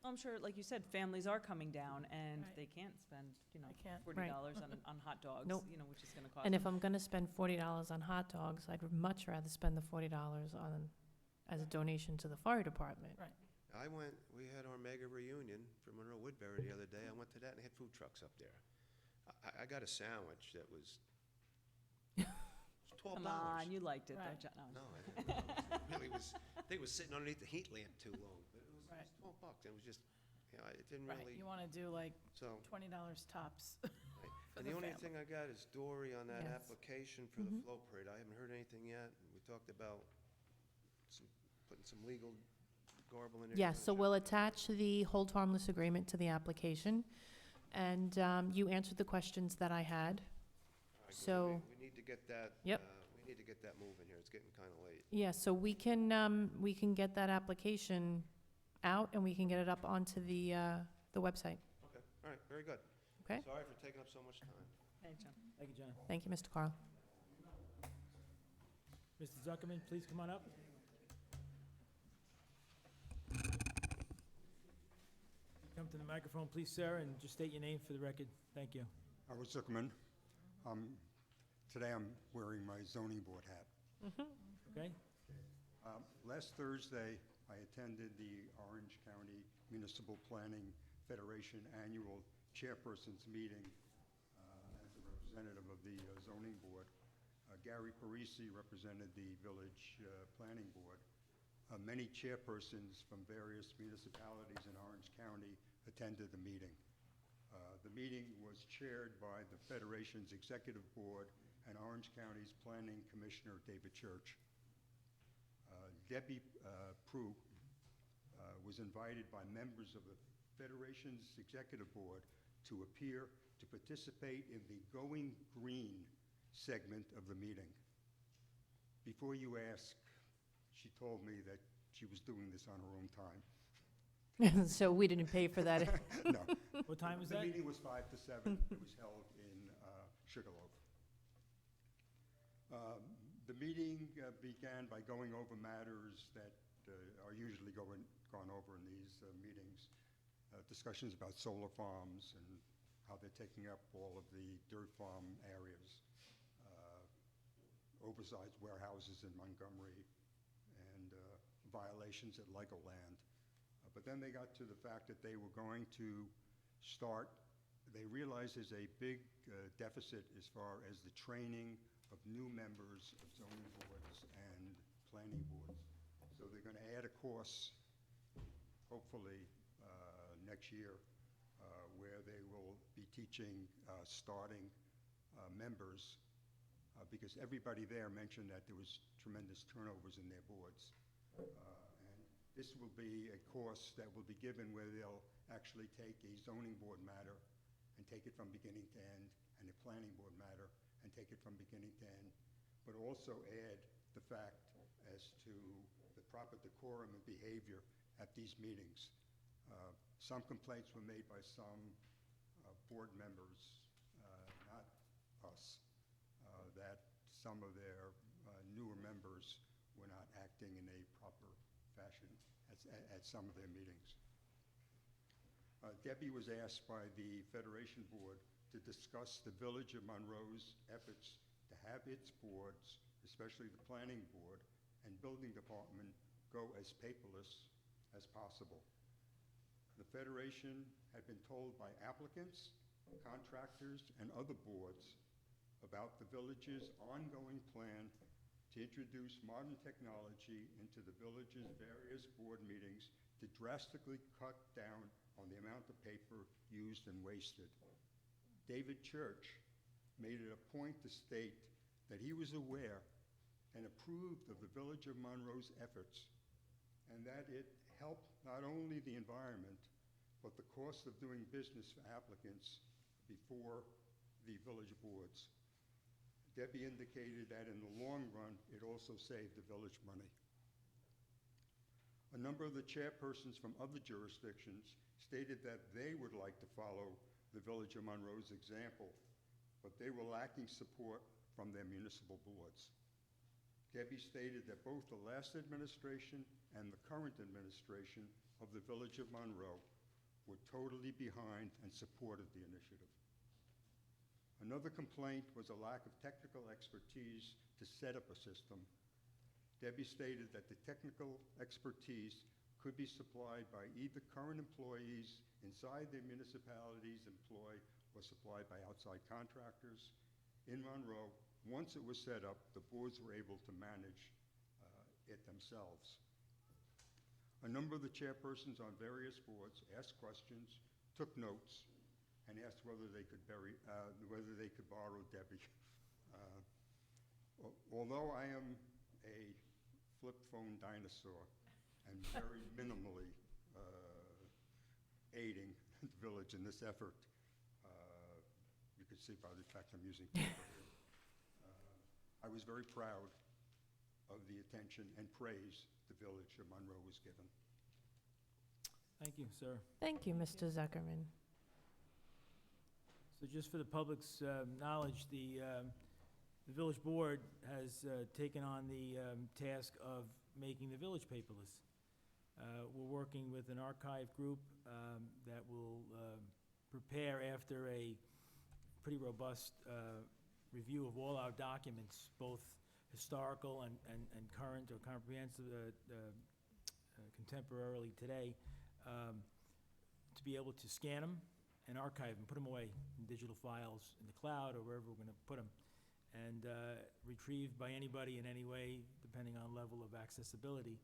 I'm sure, like you said, families are coming down and Right. they can't spend, I can't. $40 on hot dogs, Nope. which is gonna cost And them. if I'm gonna spend $40 on hot dogs, I'd much rather spend the $40 on, as a donation to the fire department. Right. we had our mega reunion for Monroe Woodbury the other day. I went to that and they had food trucks up there. I got a sandwich that was $12. Come on, you liked it, though, Right. John. No. No, I didn't. It really was, I think it was sitting underneath the heat lamp too long. But it was Right. $12. It was just, it didn't Right, really, you wanna do like so. $20 tops. And the the only family. thing I got is Dory on that Yes. application for the Mhm. flow parade. I haven't heard anything yet. We talked about putting some legal garble in there. Yes, so we'll attach the hold harmless agreement to the application. And you answered the questions that I had. All right, good. so- We need to get that. Yep. We need to get that moving here. It's getting kind of late. Yeah, so we can get that application out and we can get it up onto the website. Okay, all right, very good. Okay. Sorry for taking up so much time. Hey, John. Thank you, John. Thank you, Mr. Carl. Mr. Zuckerman, please come on up. Come to the microphone, please, sir, and just state your name for the record. Thank you. Howard Zuckerman. Today I'm wearing my zoning board hat. Okay? Last Thursday, I attended the Orange County Municipal Planning Federation Annual Chairperson's Meeting as a representative of the zoning board. Gary Parisi represented the Village Planning Board. Many chairpersons from various municipalities in Orange County attended the meeting. The meeting was chaired by the Federation's Executive Board and Orange County's Planning Commissioner, David Church. Debbie Prue was invited by members of the Federation's Executive Board to appear to participate in the Going Green segment of the meeting. Before you ask, she told me that she was doing this on her own time. So we didn't pay for that. No. What time was The that? meeting was 5 to 7. It was held in Sugarloaf. The meeting began by going over matters that are usually gone over in these meetings. Discussions about solar farms and how they're taking up all of the dirt farm areas. Oversized warehouses in Montgomery and violations at Legoland. But then they got to the fact that they were going to start, they realized there's a big deficit as far as the training of new members of zoning boards and planning boards. So they're going to add a course, hopefully next year, where they will be teaching starting members, because everybody there mentioned that there was tremendous turnovers in their boards. This will be a course that will be given where they'll actually take a zoning board matter and take it from beginning to end, and a planning board matter and take it from beginning to end, but also add the fact as to the proper decorum and behavior at these meetings. Some complaints were made by some board members, not us, that some of their newer members were not acting in a proper fashion at some of their meetings. Debbie was asked by the Federation Board to discuss the Village of Monroe's efforts to have its boards, especially the Planning Board and Building Department, go as paperless as possible. The Federation had been told by applicants, contractors, and other boards about the village's ongoing plan to introduce modern technology into the village's various board meetings to drastically cut down on the amount of paper used and wasted. David Church made it a point to state that he was aware and approved of the Village of Monroe's efforts, and that it helped not only the environment, but the cost of doing business for applicants before the village boards. Debbie indicated that in the long run, it also saved the village money. A number of the chairpersons from other jurisdictions stated that they would like to follow the Village of Monroe's example, but they were lacking support from their municipal boards. Debbie stated that both the last administration and the current administration of the Village of Monroe were totally behind and supported the initiative. Another complaint was a lack of technical expertise to set up a system. Debbie stated that the technical expertise could be supplied by either current employees inside their municipalities employ or supplied by outside contractors. In Monroe, once it was set up, the boards were able to manage it themselves. A number of the chairpersons on various boards asked questions, took notes, and asked whether they could borrow Debbie. Although I am a flip phone dinosaur and very minimally aiding the village in this effort, you can see by the fact I'm using paper here. I was very proud of the attention and praise the Village of Monroe was given. Thank you, sir. Thank you, Mr. Zuckerman. So just for the public's knowledge, the village board has taken on the task of making the village paperless. We're working with an archive group that will prepare, after a pretty robust review of all our documents, both historical and current or comprehensive, contemporarily today, to be able to scan them and archive them, put them away in digital files in the cloud or wherever we're going to put them, and retrieved by anybody in any way, depending on level of accessibility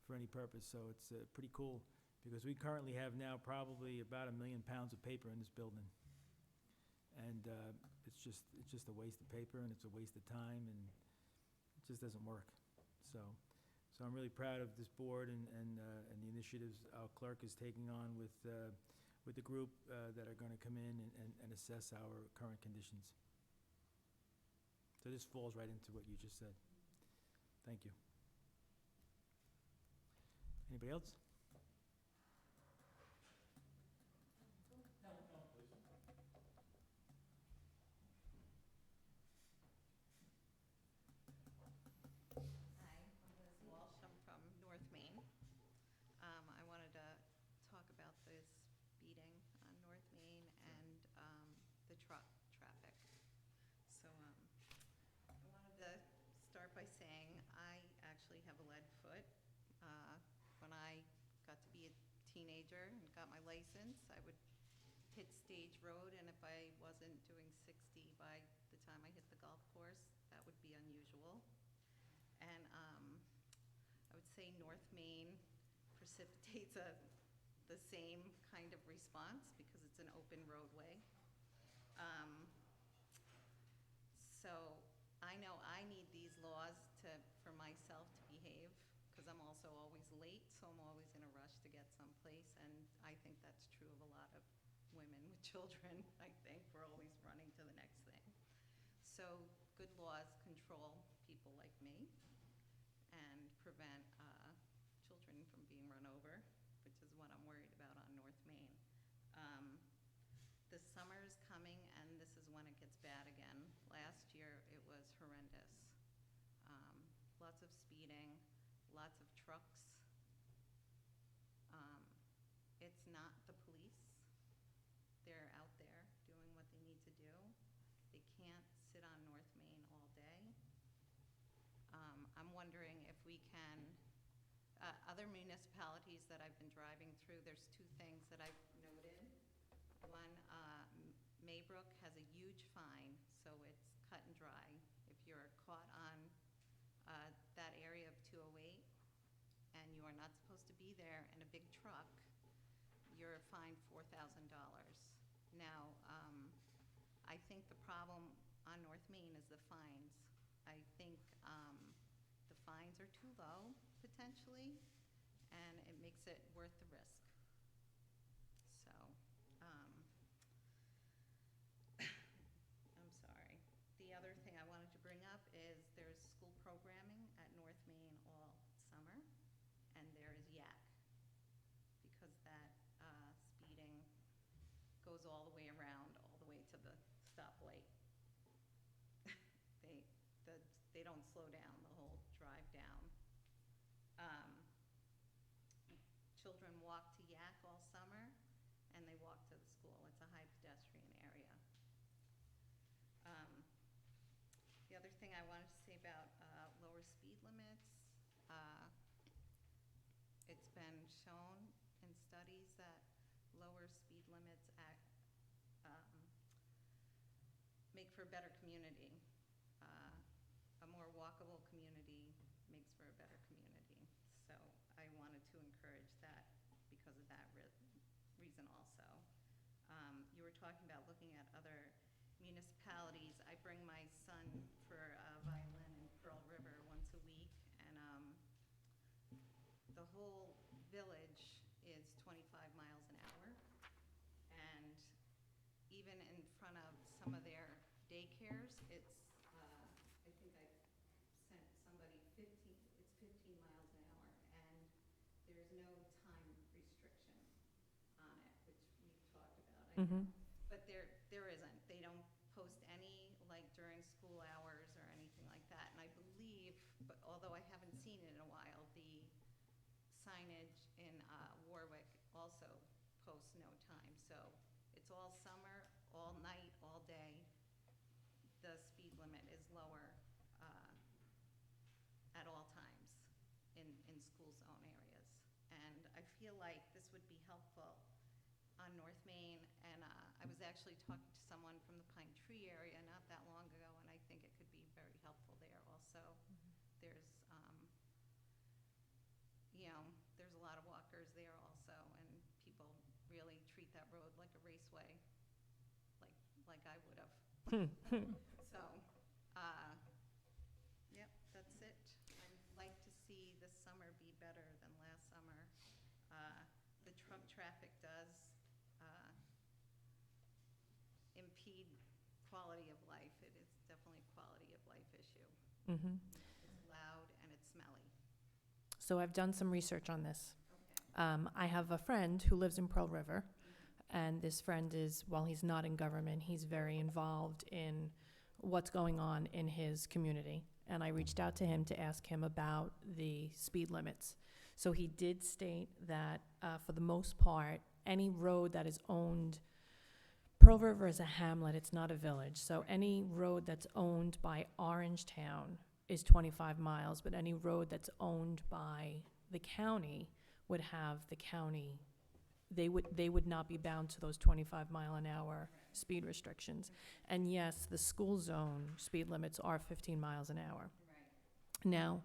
for any purpose. So it's pretty cool, because we currently have now probably about 1 million pounds of paper in this building. And it's just a waste of paper, and it's a waste of time, and it just doesn't work. So I'm really proud of this board and the initiatives our clerk is taking on with the group that are going to come in and assess our current conditions. So this falls right into what you just said. Thank you. Anybody else? Hi, I'm Liz Walsh. I'm from North Main. I wanted to talk about this speeding on North Main and the truck traffic. So I wanted to start by saying I actually have a lead foot. When I got to be a teenager and got my license, I would hit Stage Road, and if I wasn't doing 60 by the time I hit the golf course, that would be unusual. And I would say North Main precipitates the same kind of response because it's an open roadway. So I know I need these laws for myself to behave, because I'm also always late, so I'm always in a rush to get someplace, and I think that's true of a lot of women with children. I think we're always running to the next thing. So good laws control people like me and prevent children from being run over, which is what I'm worried about on North Main. The summer is coming, and this is when it gets bad again. Last year, it was horrendous. Lots of speeding. lots of trucks. It's not the police. They're out there doing what they need to do. They can't sit on North Main all day. I'm wondering if we can, other municipalities that I've been driving through, there's two things that I've noted. One, Maybrook has a huge fine, so it's cut and dry. If you're caught on that area of 208 and you are not supposed to be there in a big truck, you're fined $4,000. Now, I think the problem on North Main is the fines. I think the fines are too low, potentially, and it makes it worth the risk. So, I'm sorry. The other thing I wanted to bring up is there's school programming at North Main all summer, and there is yak, because that speeding goes all the way around, all the way to the stoplight. They don't slow down the whole drive down. Children walk to Yak all summer, and they walk to the school. It's a high pedestrian area. The other thing I wanted to say about lower speed limits, it's been shown in studies that lower speed limits make for a better community. A more walkable community makes for a better community. So I wanted to encourage that because of that reason also. You were talking about looking at other municipalities. I bring my son for violin in Pearl River once a week, and the whole village is 25 miles an hour. And even in front of some of their daycares, it's, I think I sent somebody 15 miles an hour, and there's no time restriction on it, which we've talked about. I know. But there isn't. They don't post any, like, during school hours or anything like that. And I believe, but although I haven't seen it in a while, the signage in Warwick also posts no time. So it's all summer, all night, all day. The speed limit is lower at all times in school zone areas. And I feel like this would be helpful on North Main, and I was actually talking to someone from the Pine Tree area not that long ago, and I think it could be very helpful there also. There's, there's a lot of walkers there also, and people really treat that road like a raceway, like I would have. So, yep, that's it. I'd like to see this summer be better than last summer. The truck traffic does impede quality of life. It is definitely a quality of life issue. It's loud and it's smelly. So I've done some research on this. Okay. I have a friend who lives in Pearl River, and this friend is, while he's not in government, he's very involved in what's going on in his community. And I reached out to him to ask him about the speed limits. So he did state that for the most part, any road that is owned, Pearl River is a hamlet, it's not a village. So any road that's owned by Orangetown is 25 miles, but any road that's owned by the county would have the county, they would not be bound to those 25-mile-an-hour speed restrictions. And yes, the school zone speed limits are 15 miles an hour. Right. Now,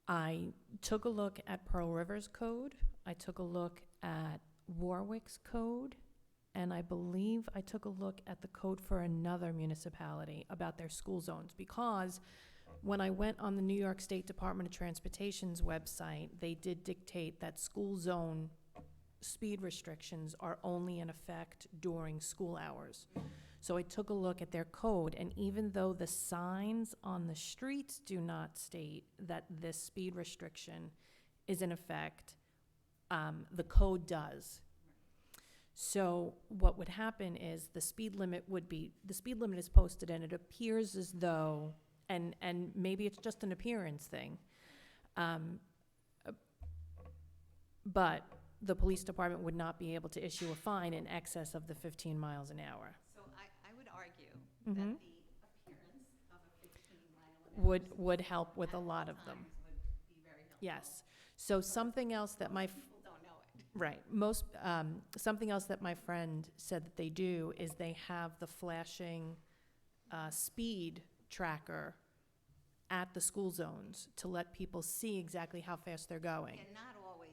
I took a look at Pearl River's code, I took a look at Warwick's code, and I believe I took a look at the code for another municipality about their school zones, because when I went on the New York State Department of Transportation's website, they did dictate that school zone speed restrictions are only in effect during school hours. So I took a look at their code, and even though the signs on the streets do not state that this speed restriction is in effect, the code does. So what would happen is the speed limit is posted, and it appears as though, and maybe it's just an appearance thing, but the police department would not be able to issue a fine in excess of the 15 miles an hour. So I would argue Mhm. that the appearance of a 15-mile-an-hour Would help with a at lot all of them. times would be very helpful. Yes. So something else that my, People don't know it. right, something else that my friend said that they do is they have the flashing speed tracker at the school zones to let people see exactly how fast they're going. Yeah, not always,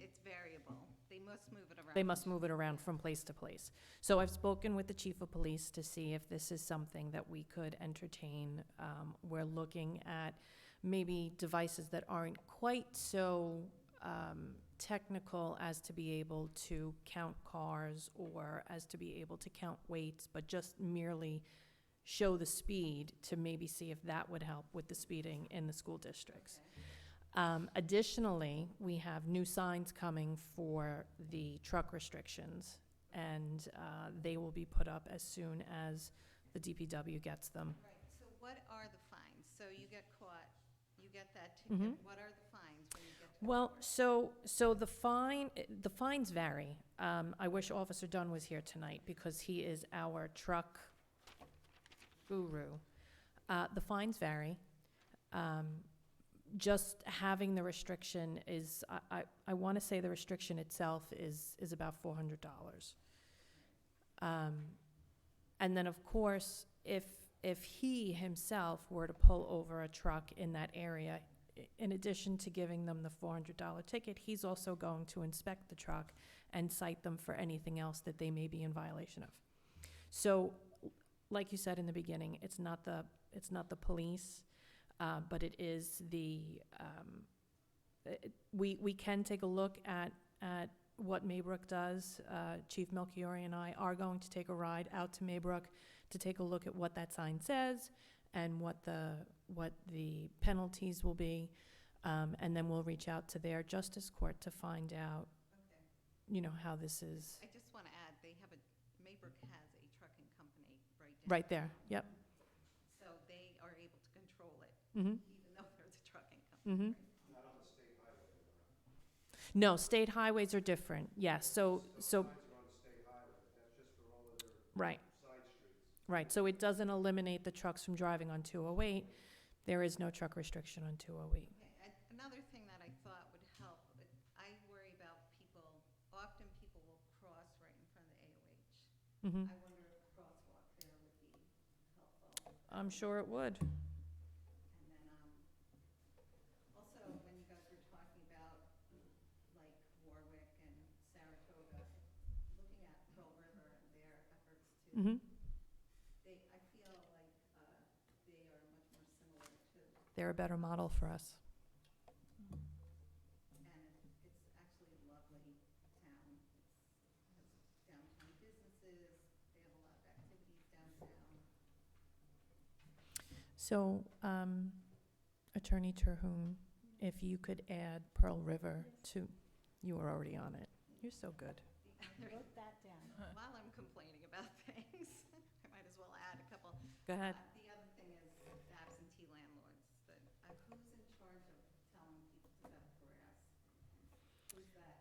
it's variable. They must move it around. They must move it around from place to place. So I've spoken with the chief of police to see if this is something that we could entertain. We're looking at maybe devices that aren't quite so technical as to be able to count cars or as to be able to count weights, but just merely show the speed to maybe see if that would help with the speeding in the school districts. Additionally, we have new signs coming for the truck restrictions, and they will be put up as soon as the DPW gets them. Right, so what are the fines? So you get caught, you get that ticket, Mhm. what are the fines when you get to Well, court? so the fines vary. I wish Officer Dunn was here tonight because he is our truck guru. The fines vary. Just having the restriction is, I want to say the restriction itself is about $400. And then, of course, if he himself were to pull over a truck in that area, in addition to giving them the $400 ticket, he's also going to inspect the truck and cite them for anything else that they may be in violation of. So, like you said in the beginning, it's not the police, but it is we can take a look at what Maybrook does. Chief Melchiori and I are going to take a ride out to Maybrook to take a look at what that sign says and what the penalties will be, and then we'll reach out to their justice court to find out, Okay. how this is. I just want to add, Maybrook has a trucking company right down. Right there, yep. So they are able to control it, Mm-hmm, even though they're the trucking company. mm-hmm. right? Not on the state highway, No, state highways are different, yes, so, Those signs are on the state highway, but that's just for all of their right. side streets. Right, so it doesn't eliminate the trucks from driving on 208. There is no truck restriction on 208. Okay, another thing that I thought would help, I worry about often people will cross right in front of the AOH. Mhm. I wonder if a crosswalk there would be helpful. I'm sure it would. And then, also, when you guys were talking about, like, Warwick and Saratoga, looking at Pearl River and their efforts to, Mhm. I feel like, they are much more similar to, They're a better model for us. and it's actually a lovely town. It has downtown businesses, they have a lot of activities downtown. So, Attorney Terhune, if you could add Pearl River to, you were already on it. You're so good. Wrote that down. While I'm complaining about things, I might as well add a couple. Go ahead. The other thing is absentee landlords, who's in charge of telling people to cut grass? Who's that?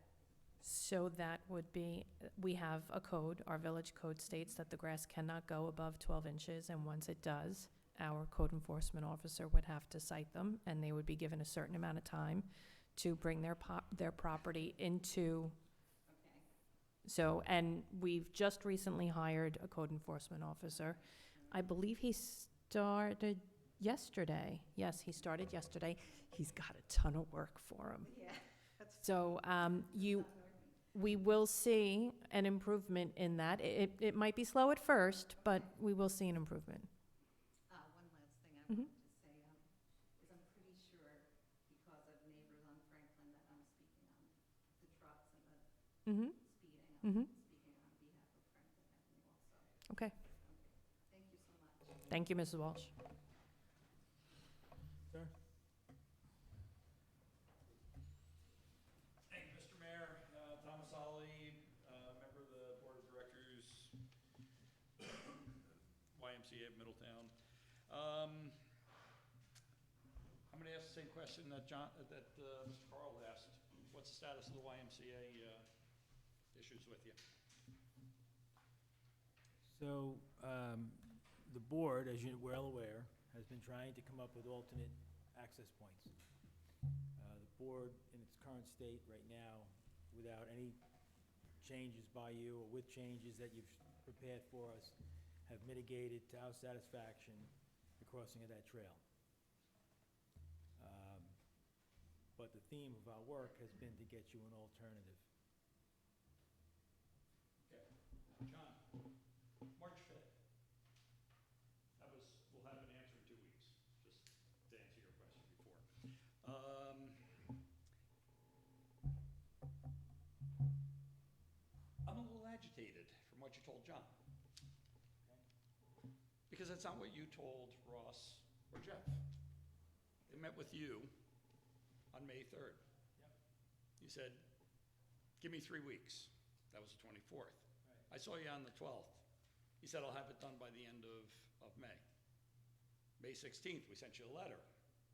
So that would be, we have a code, our village code states that the grass cannot go above 12 inches, and once it does, our code enforcement officer would have to cite them, and they would be given a certain amount of time to bring their property into. Okay. So, and we've just recently hired a code enforcement officer. I believe he started yesterday. Yes, he started yesterday. He's got a ton of work for him. Yeah, that's. So, North we will see an improvement in that. It might be slow at first, but we will see an improvement. One last thing I Mhm. wanted to say, is I'm pretty sure because of neighbors on Franklin that I'm speaking on the trucks and the Mm-hmm, speeding. mm-hmm. I'm speaking on behalf of Franklin Avenue also. Okay. Thank you so much. Thank you, Mrs. Walsh. Sir? Thank you, Mr. Mayor. Thomas Ali, member of the Board of Directors, YMCA of Middletown. I'm going to ask the same question that Mr. Carl asked. what's the status of the YMCA issues with you? So, the board, as you're well aware, has been trying to come up with alternate access points. The board, in its current state right now, without any changes by you or with changes that you've prepared for us, have mitigated to our satisfaction the crossing of that trail. But the theme of our work has been to get you an alternative. Okay. John, March 5th. We'll have an answer in 2 weeks, just to answer your question before. I'm a little agitated from what you told John. Because that's not what you told Ross or Jeff. They met with you on May 3rd. Yep. You said, give me 3 weeks. That was the 24th. Right. I saw you on the 12th. You said, I'll have it done by the end of May. May 16th, we sent you a letter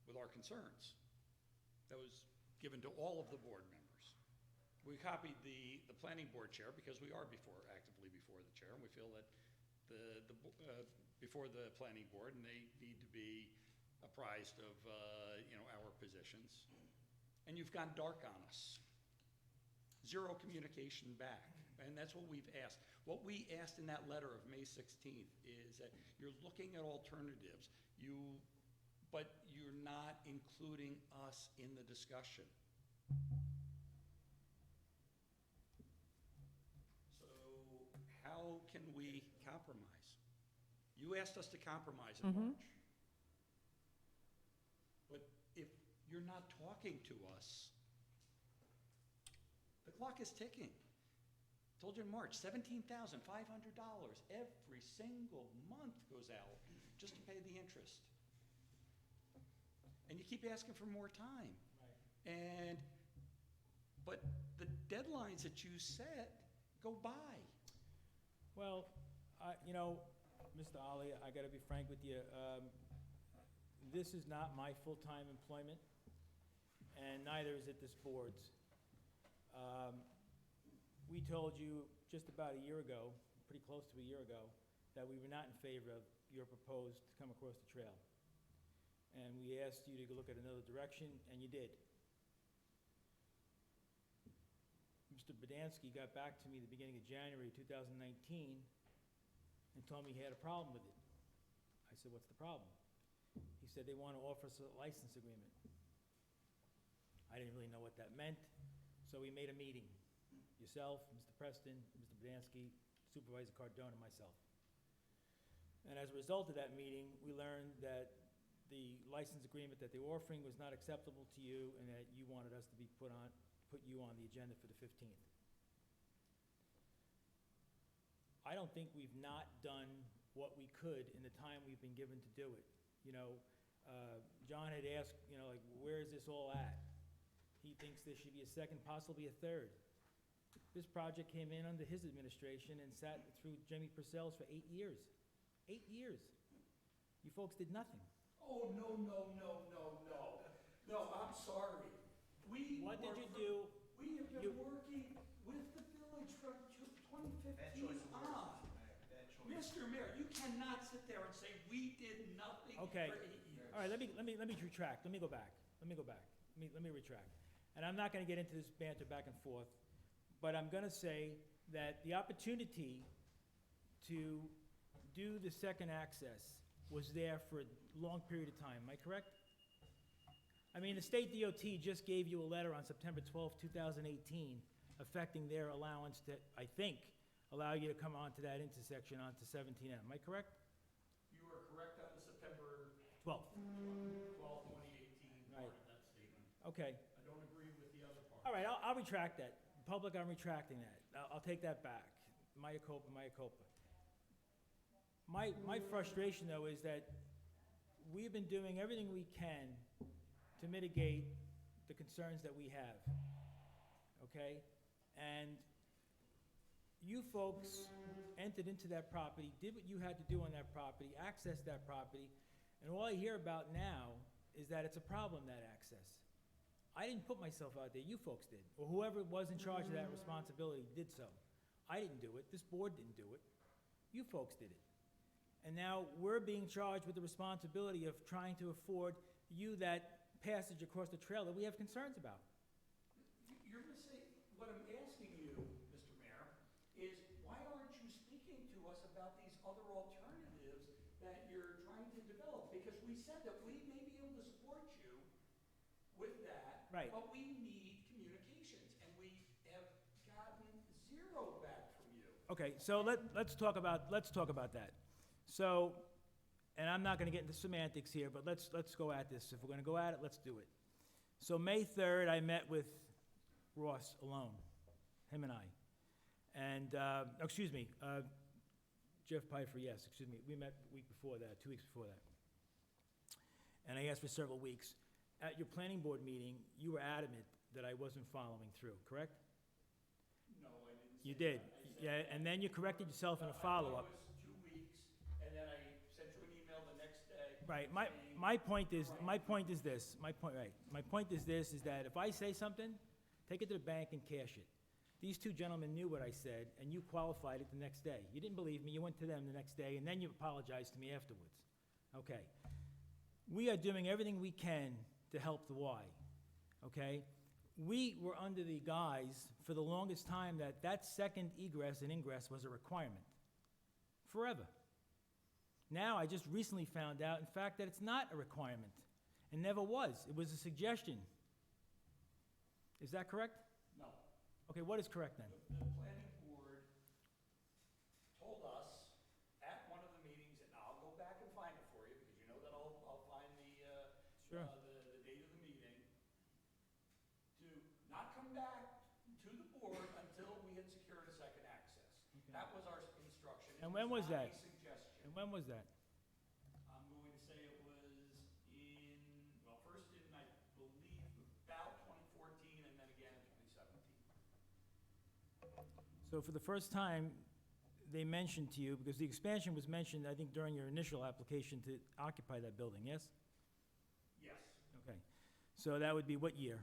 with our concerns. That was given to all of the board members. We copied the planning board chair because we are actively before the chair, and we feel that before the planning board, and they need to be apprised of our positions. And you've gone dark on us. Zero communication back. And that's what we've asked. What we asked in that letter of May 16th is that you're looking at alternatives, but you're not including us in the discussion. So how can we compromise? You asked us to compromise in March. But if you're not talking to us, the clock is ticking. Told you in March, $17,500 every single month goes out just to pay the interest. And you keep asking for more time. Right. But the deadlines that you set go by. Well, Mr. Ali, I gotta be frank with you. This is not my full-time employment, and neither is it this board's. We told you just about a year ago, pretty close to a year ago, that we were not in favor of your proposed to come across the trail. And we asked you to look at another direction, and you did. Mr. Bodansky got back to me at the beginning of January 2019 and told me he had a problem with it. I said, what's the problem? He said they want to offer us a license agreement. I didn't really know what that meant, so we made a meeting. Yourself, Mr. Preston, Mr. Bodansky, Supervisor Cardone, and myself. And as a result of that meeting, we learned that the license agreement that they were offering was not acceptable to you, and that you wanted us to be put you on the agenda for the 15th. I don't think we've not done what we could in the time we've been given to do it. John had asked, where is this all at? He thinks there should be a second, possibly a third. This project came in under his administration and sat through Jimmy Purcell's for 8 years. 8 years. You folks did nothing. Oh, no. No, I'm sorry. What did you do? We have been working with the village from 2015 on. Mr. Mayor, you cannot sit there and say we did nothing Okay. for 8 years. All right, let me retract. Let me go back. Let me retract. And I'm not gonna get into this banter back and forth, but I'm gonna say that the opportunity to do the second access was there for a long period of time. Am I correct? I mean, the state DOT just gave you a letter on September 12th, 2018, affecting their allowance to, I think, allow you to come onto that intersection onto 17M. Am I correct? You are correct on the September 12th. 12, 2018 part of that statement. Okay. I don't agree with the other part. All right, I'll retract that. Public, I'm retracting that. I'll take that back. Mea culpa, mea culpa. My frustration, though, is that we've been doing everything we can to mitigate the concerns that we have, okay? And you folks entered into that property, did what you had to do on that property, accessed that property, and all I hear about now is that it's a problem, that access. I didn't put myself out there, you folks did, or whoever was in charge of that responsibility did so. I didn't do it, this board didn't do it, you folks did it. And now we're being charged with the responsibility of trying to afford you that passage across the trail that we have concerns about. You're missing, what I'm asking you, Mr. Mayor, is why aren't you speaking to us about these other alternatives that you're trying to develop? Because we said that we may be able to support you with that. Right. But we need communications, and we have gotten zero back from you. Okay, so let's talk about that. So, and I'm not gonna get into semantics here, but let's go at this. If we're gonna go at it, let's do it. So May 3rd, I met with Ross alone, him and I. And, Jeff Pfeiffer, yes, excuse me, we met the week before that, 2 weeks before that. And I asked for several weeks. At your planning board meeting, you were adamant that I wasn't following through, correct? No, I didn't say You did, that. I said- yeah, and then you corrected yourself in a follow-up. I thought it was 2 weeks, and then I sent you an email the next day. Right, saying- my point is this, my point is this, is that if I say something, take it to the bank and cash it. These two gentlemen knew what I said, and you qualified it the next day. You didn't believe me, you went to them the next day, and then you apologized to me afterwards. Okay. We are doing everything we can to help the Y, okay? We were under the guise for the longest time that second egress and ingress was a requirement, forever. Now, I just recently found out, in fact, that it's not a requirement, and never was. It was a suggestion. Is that correct? No. Okay, what is correct then? The planning board told us at one of the meetings, and I'll go back and find it for you, because you know that I'll find Sure. the date of the meeting, to not come back to the board until we had secured a second access. That was our instruction. And when was that? It was not a suggestion. And when was that? I'm going to say it was first in, I believe, about 2014, and then again in 2017. So for the first time, they mentioned to you, because the expansion was mentioned, I think, during your initial application to occupy that building, yes? Yes. Okay. So that would be what year?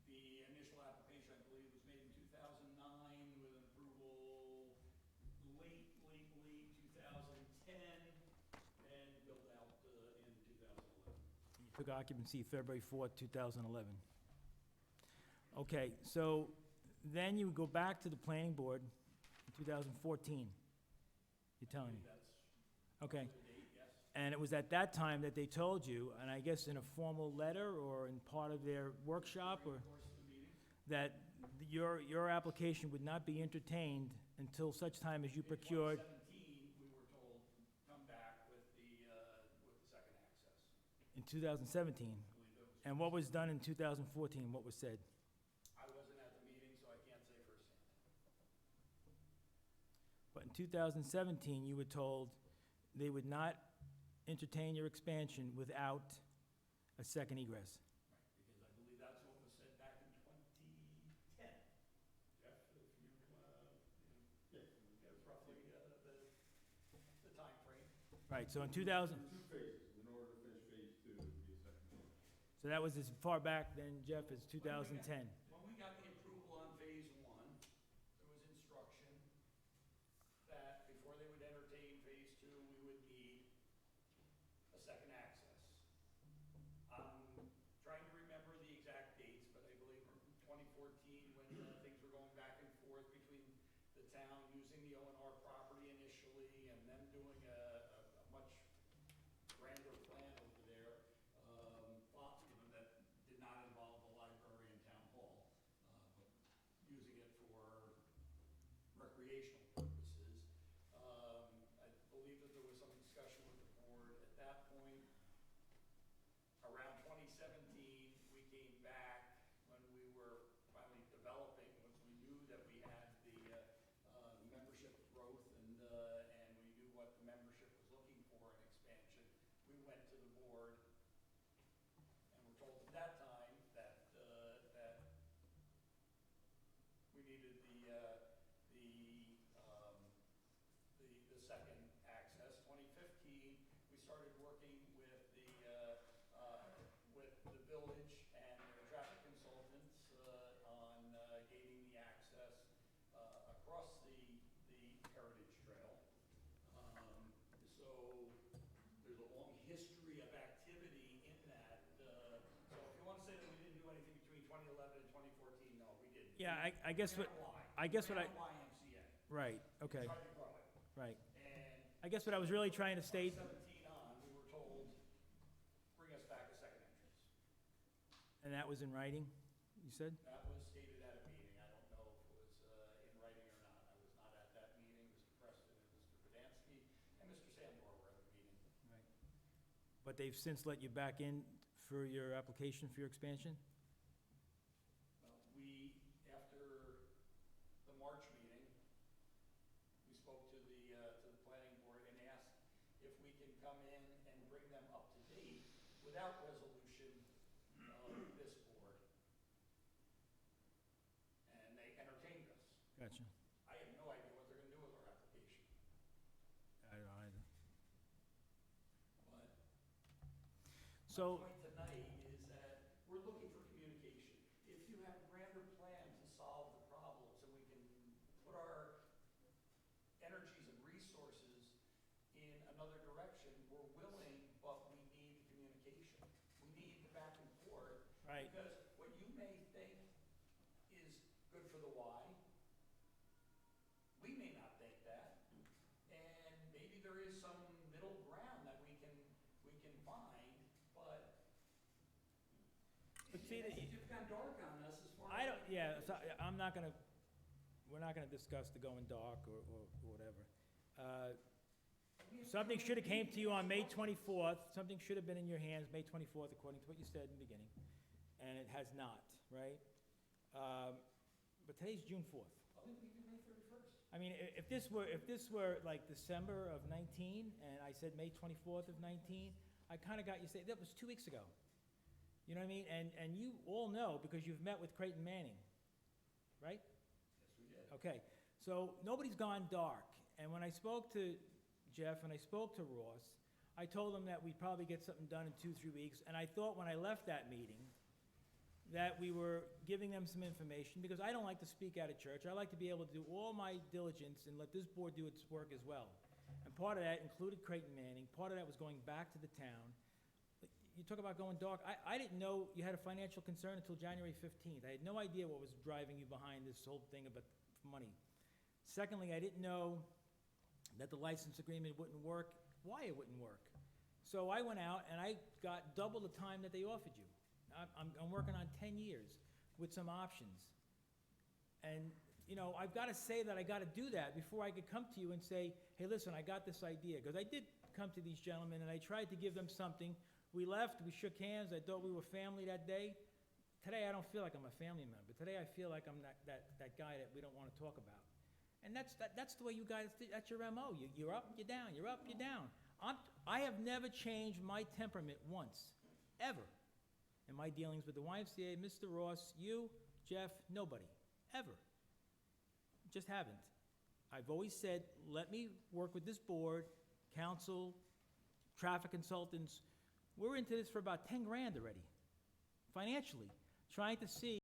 The initial application, I believe, was made in 2009 with an approval late 2010, and built out in 2011. You took occupancy February 4th, 2011. Okay, so then you go back to the planning board in 2014, you're telling me? That's Okay. the date, yes. And it was at that time that they told you, and I guess in a formal letter or in part of their workshop, or During the course of the meeting. that your application would not be entertained until such time as you procured. In 2017, we were told, come back with the second access. In 2017. I believe it was. And what was done in 2014? What was said? I wasn't at the meeting, so I can't say firsthand. But in 2017, you were told they would not entertain your expansion without a second egress. Because I believe that's what was said back in 2010. Jeff, if you, that's roughly the timeframe. Right, so in 2000, Two phases. In order to finish phase two, it would be a second phase. so that was as far back then, Jeff, as 2010. When we got the approval on phase one, there was instruction that before they would entertain phase two, we would need a second access. I'm trying to remember the exact dates, but I believe from 2014, when things were going back and forth between the town using the O and R property initially, and then doing a much grander plan over there, that did not involve the library and town hall, but using it for recreational purposes. I believe that there was some discussion with the board at that point. Around 2017, we came back when we were finally developing, once we knew that we had the membership growth and we knew what the membership was looking for in expansion. We went to the board and were told at that time that we needed the second access. 2015, we started working with the village and Yeah, I guess what, I guess what I, YMCA. right, okay, Tried to grow it. right. And I guess what I was really trying to state, 2017 on, we were told, bring us back a second entrance. and that was in writing, you said? That was stated at a meeting. I don't know if it was in writing or not. I was not at that meeting. Mr. Preston and Mr. Podansky and Mr. Sandor were at the meeting. Right. But they've since let you back in for your application for your expansion? We, after the March meeting, we spoke to the planning board and asked if we can come in and bring them up to date without resolution of this board. And they entertained us. Gotcha. I have no idea what they're gonna do with our application, I don't know either. but So, my point tonight is that we're looking for communication. If you have a grander plan to solve the problems and we can put our energies and resources in another direction, we're willing, but we need communication. We need the back and forth. right, Because what you may think is good for the why, we may not think that. And maybe there is some middle ground that we can find, but but see, that you've gone dark on us as far as. I don't, yeah, so I'm not gonna, we're not gonna discuss the going dark or whatever. Something should have came to you on May 24th, something should have been in your hands May 24th, according to what you said in the beginning, and it has not, right? But today's June 4th. I think we can May 31st. I mean, if this were like December of 19, and I said May 24th of 19, I kinda got you say, that was 2 weeks ago. You know what I mean? And you all know, because you've met with Creighton Manning, right? Yes, we did. Okay, so nobody's gone dark, and when I spoke to Jeff and I spoke to Ross, I told them that we'd probably get something done in 2-3 weeks, and I thought when I left that meeting, that we were giving them some information, because I don't like to speak out of church. I like to be able to do all my diligence and let this board do its work as well. And part of that included Creighton Manning, part of that was going back to the town. You talk about going dark, I didn't know you had a financial concern until January 15th. I had no idea what was driving you behind this whole thing about money. Secondly, I didn't know that the license agreement wouldn't work, why it wouldn't work. So I went out and I got double the time that they offered you. I'm working on 10 years with some options. And, you know, I've got to say that I got to do that before I could come to you and say, hey, listen, I got this idea. Because I did come to these gentlemen and I tried to give them something. We left, we shook hands, I thought we were family that day. Today, I don't feel like I'm a family member. Today, I feel like I'm that guy that we don't want to talk about. And that's the way you guys, that's your MO. You're up, you're down, you're up, you're down. I have never changed my temperament once, ever, in my dealings with the YMCA, Mr. Ross, you, Jeff, nobody, ever. Just haven't. I've always said, let me work with this board, council, traffic consultants. We're into this for about 10 grand already, financially, trying to see